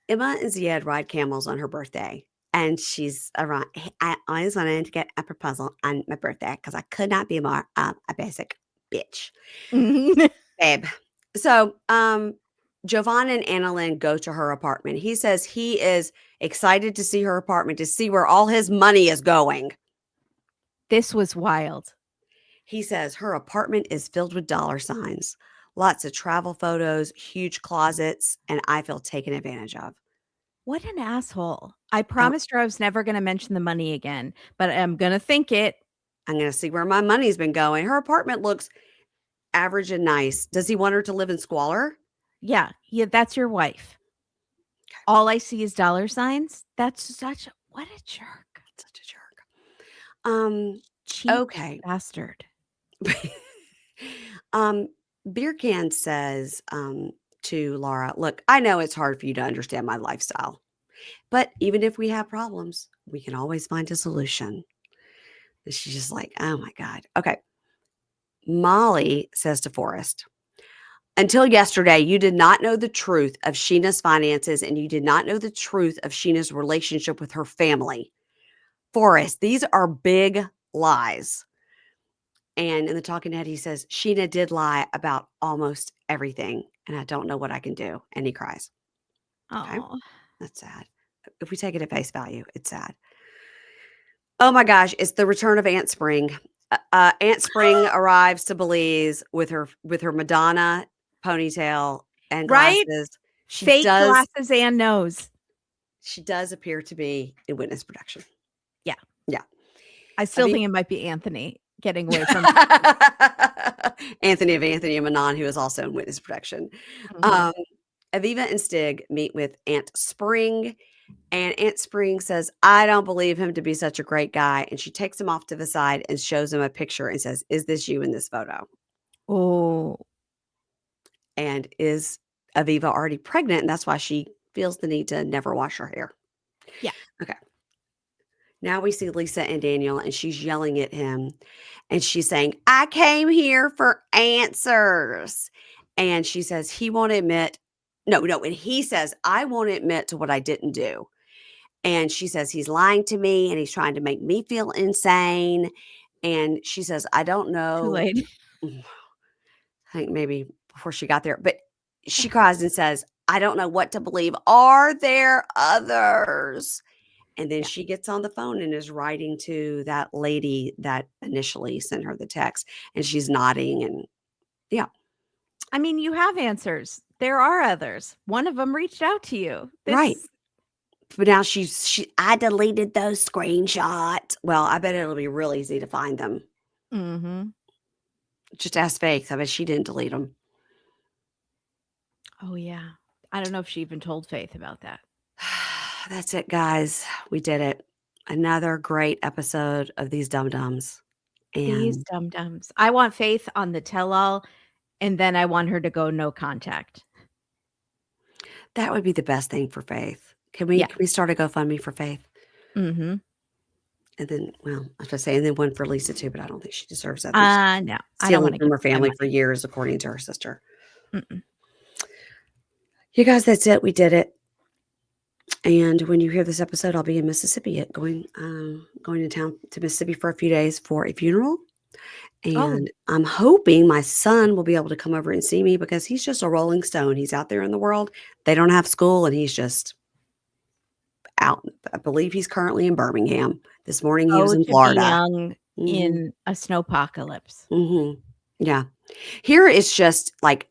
Emma and Ziad ride camels on her birthday. And she's around. I always wanted to get a proposal on my birthday because I could not be more a basic bitch. Babe. So Jovon and Annalynn go to her apartment. He says he is excited to see her apartment, to see where all his money is going. This was wild. He says her apartment is filled with dollar signs, lots of travel photos, huge closets, and I feel taken advantage of. What an asshole. I Oh, promised her I was never gonna mention the money again, but I'm gonna think it. I'm going to see where my money's been going. Her apartment looks average and nice. Does he want her to live in squalor? Yeah, that's your wife. All I see is dollar signs. That's what a jerk. Such a jerk. Cheap Okay. bastard. um, Birkan says to Laura, look, I know it's hard for you to understand my lifestyle, but even if we have problems, we can always find a solution. And she's just like, oh my God. Okay. Molly says to Forrest, until yesterday, you did not know the truth of Sheena's finances and you did not know the truth of Sheena's relationship with her family. Forrest, these are big lies. And in the talking head, he says, Sheena did lie about almost everything, and I don't know what I can do. And he cries. Okay. Oh. That's sad. If we take it at face value, it's sad. Oh my gosh, it's the return of Aunt Spring. Aunt Spring arrives to Belize with her Madonna ponytail and Right? glasses. She Fake does glasses and nose. she does appear to be in witness protection. Yeah. Yeah. I still think it might be Anthony getting away from Anthony of Anthony and Manon, who is also in witness protection. Mhm. Aviva and Stig meet with Aunt Spring, and Aunt Spring says, I don't believe him to be such a great guy. And she takes him off to the side and shows him a picture and says, is this you in this photo? Oh. And is Aviva already pregnant? And that's why she feels the need to never wash her hair. Yeah. Okay. Now we see Lisa and Daniel, and she's yelling at him. And she's saying, I came here for answers. And she says, he won't admit. No. And he says, I won't admit to what I didn't do. And she says, he's lying to me and he's trying to make me feel insane. And she says, I don't Too know. late. I think maybe before she got there, but she cries and says, I don't know what to believe. Are there others? And then Yeah. she gets on the phone and is writing to that lady that initially sent her the text. And she's nodding and yeah. I mean, you have answers. There are others. One of them reached out to you. Right. But now I deleted those screenshots. Well, I bet it'll be real easy to find them. Mhm. Just ask Faith. I bet she didn't delete them. Oh, yeah. I don't know if she even told Faith about that. That's it, guys. We did it. Another great episode of These Dum-Dums. These And dum-dums. I want Faith on the tell-all, and then I want her to go no contact. that would be the best thing for Faith. Can Yeah. we start a GoFundMe for Faith? Mhm. And then, well, I was going to say, and then one for Lisa too, but I don't think she deserves that. She's No. I don't stealing wanna from give her my family money. for years, according to her sister. Mm-mm. You guys, that's it. We did it. And when you hear this episode, I'll be in Mississippi going to town to Mississippi for a few days for a funeral. Oh. And I'm hoping my son will be able to come over and see me because he's just a rolling stone. He's out there in the world. They don't have school and he's just out. I believe he's currently in Birmingham. This morning he was Oh, in to be Florida. young Mhm. in a snowpocalypse. Mhm. Yeah. Here it's just like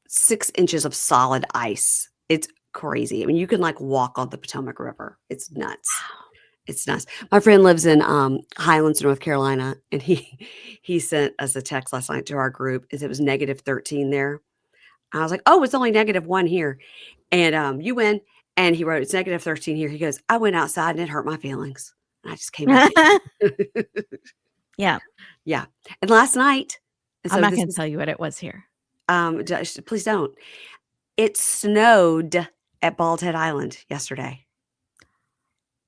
6 inches of solid ice. It's crazy. I mean, you can like walk on the Potomac River. It's nuts. Wow. It's nuts. My friend lives in Highlands, North Carolina, and he sent us a text last night to our group. It was -13 there. I was like, "Oh, it's only -1 here." And you win. And he wrote, "It's -13 here." He goes, "I went outside and it hurt my feelings." And I just came back in. Yeah. Yeah. And last night, and I'm so not this gonna is tell you what it was here. please don't. It snowed at Bald Head Island yesterday.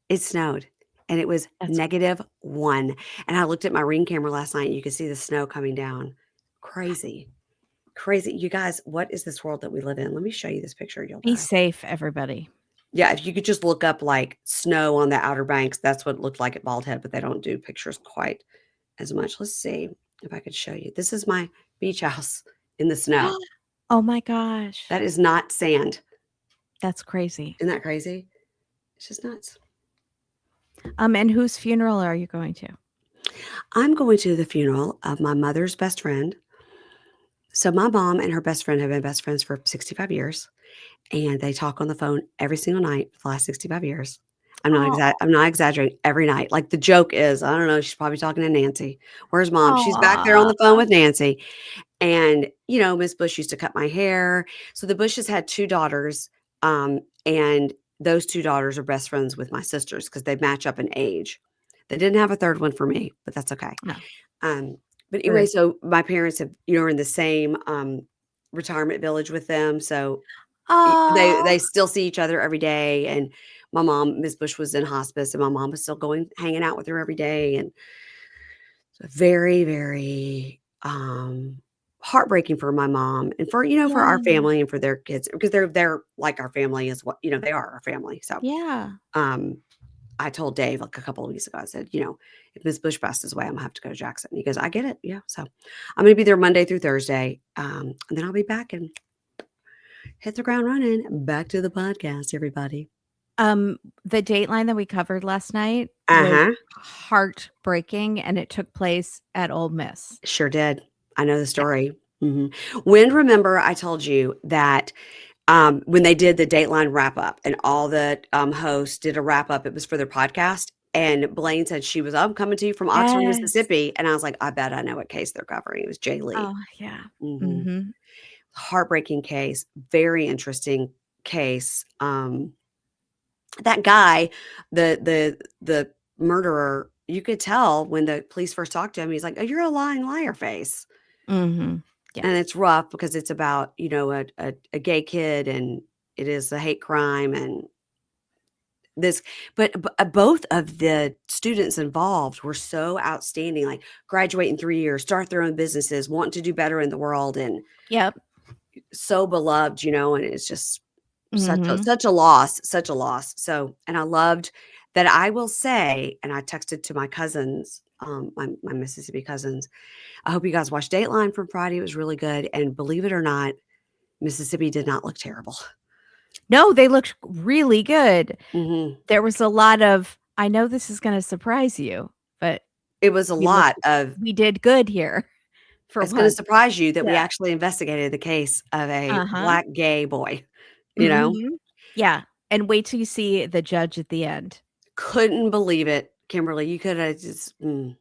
It snowed, and it was That's -1, and I looked at my Ring camera last night, and you could see the snow coming down. Crazy. Crazy. You guys, what is this world that we live in? Let me show you this picture, you'll Be die. safe, everybody. Yeah, if you could just look up, like, snow on the Outer Banks, that's what it looked like at Bald Head, but they don't do pictures quite as much. Let's see if I could show you. This is my beach house in the snow. Oh my gosh. That is not sand. That's crazy. Isn't that crazy? It's just nuts. And whose funeral are you going to? I'm going to the funeral of my mother's best friend. So my mom and her best friend have been best friends for 65 years, and they talk on the phone every single night for the last 65 years. Oh, I'm not exaggerating, every night. Like, the joke is, I don't know, she's probably talking to Nancy. Where's mom? She's back there on aw. the phone with Nancy. And, Miss Bush used to cut my hair. So the Bushes had 2 daughters, and those 2 daughters are best friends with my sisters because they match up in age. They didn't have a 3rd one for me, but that's okay. No, Um, but anyway, we're so my parents have, are in the same, retirement village with them. So they Oh, still see each other every day. And my mom, Miss Bush, was in hospice, and my mom was still going hanging out with her every day. And so very, very heartbreaking for my mom and for for our yeah, family and for their kids, because they're like our family as what they are our family. So yeah. um I told Dave like a couple of weeks ago, I said, if Miss Bush passes away, I'm gonna have to go to Jackson. He goes, I get it. Yeah. So I'm gonna be there Monday through Thursday. And then I'll be back and hit the ground running. Back to the podcast, everybody. The Dateline that we covered last night was Uh-huh. heartbreaking, and it took place at Ole Miss. Sure did. I know the Yeah. story. When remember I told you that when they did the Dateline wrap up and all the hosts did a wrap up, it was for their podcast. And Blaine said she was, I'm coming to you from Oxford, Yes. Mississippi. And I was like, I bet I know what case they're covering. It was Jay Lee. Oh, yeah. hmm Mhm. Heartbreaking case, very interesting case. That guy, the murderer, you could tell when the police first talked to him, he's like, oh, you're a lying liar face. Mhm. And Yes. it's rough because it's about, a gay kid, and it is a hate crime and this, but both of the students involved were so outstanding, like graduate in 3 years, start their own businesses, want to do better in the world, and Yep. so beloved, and it's just Mhm. such a loss, such a loss. So, and I loved that. I will say, and I texted to my cousins, my Mississippi cousins, I hope you guys watched Dateline from Friday. It was really good. And believe it or not, Mississippi did not look terrible. No, they looked really good. hmm There was a lot of, "I know this is gonna surprise you, but It was a we looked lot of, we did good here for it's going to once." surprise you that we Yeah. actually investigated the case of a Uh-huh. black gay boy, you know? Mhm. Yeah, and wait till you see the judge at the end. Couldn't believe it, Kimberly. You could have just, mhm.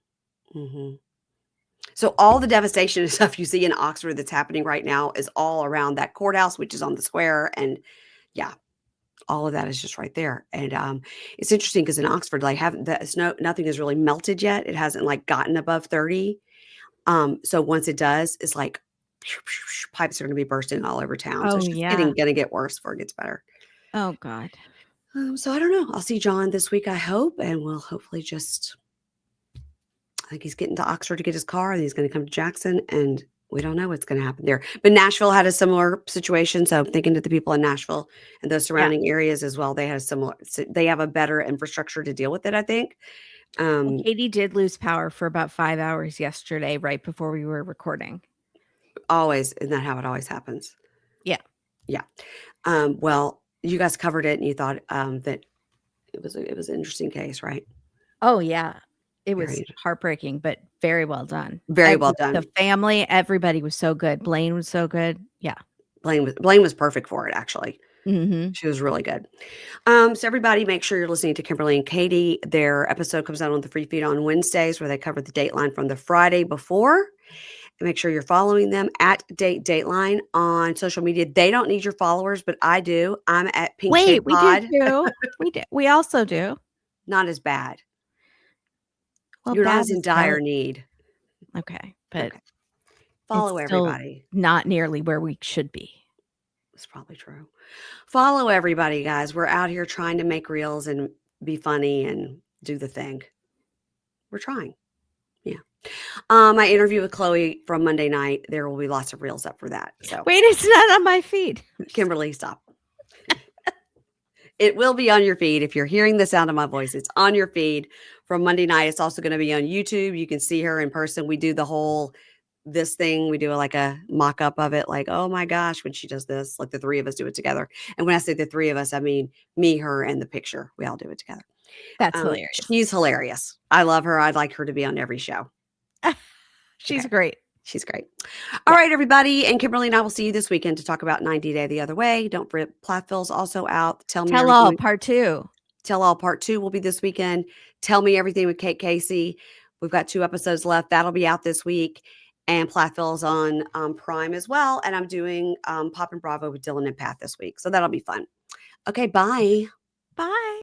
So all the devastation and stuff you see in Oxford that's happening right now is all around that courthouse, which is on the square. And yeah, all of that is just right there. And it's interesting because in Oxford, like, haven't that snow, nothing has really melted yet. It hasn't like gotten above 30. So once it does, it's like pipes are going to be bursting all over town. So Oh, it's just yeah. going to get worse before it gets better. Oh god. So I don't know. I'll see John this week, I hope, and we'll hopefully just. I think he's getting to Oxford to get his car, and he's going to come to Jackson, and we don't know what's going to happen there. But Nashville had a similar situation, so I'm thinking to the people in Nashville and those Yeah. surrounding areas as well. They had a similar. They have a better infrastructure to deal with it, I think. Well, Um, Katie did lose power for about 5 hours yesterday right before we were recording. Always, isn't that how it always happens? Yeah. Yeah. Well, you guys covered it, and you thought that it was an interesting case, right? Oh, yeah. It was Very, heartbreaking, but very well done. very well The done. family, everybody was so good. Blaine was so good. Yeah. Blaine was perfect for it, actually. Mhm. She was really good. So everybody, make sure you're listening to Kimberly and Katie. Their episode comes out on the free feed on Wednesdays, where they cover the Dateline from the Friday before. And make sure you're following them at Dateline on social media. They don't need your followers, but I do. I'm at Pink Shade Wait, we do Pod. too. We also do. Not as bad. Well, You're not bad as in is dire relative. need. Okay, but Okay. it's Follow still everybody. not nearly where we should be. It's probably true. Follow everybody, guys. We're out here trying to make reels and be funny and do the thing. We're trying. Yeah. My interview with Chloe from Monday night, there will be lots of reels up for that. So, Wait, it's not on my feed. Kimberly, stop. It will be on your feed. If you're hearing the sound of my voice, it's on your feed from Monday night. It's also going to be on YouTube. You can see her in person. We do the whole this thing. We do like a mock up of it, like, oh my gosh, when she does this, like the 3 of us do it together. And when I say the 3 of us, I mean me, her, and the picture. We all do it together. That's hilarious. She's hilarious. I love her. I'd like her to be on every show. She's great. She's great. All right, everybody. And Kimberly and I will see you this weekend to talk about 90 Day the Other Way. Don't forget, Plathville's also out. Tell All part 2. Tell All Part 2 will be this weekend. Tell Me Everything with Kate Casey. We've got 2 episodes left. That'll be out this week. And Plathville's on Prime as well. And I'm doing Pop and Bravo with Dylan and Pat this week. So that'll be fun. Okay, bye.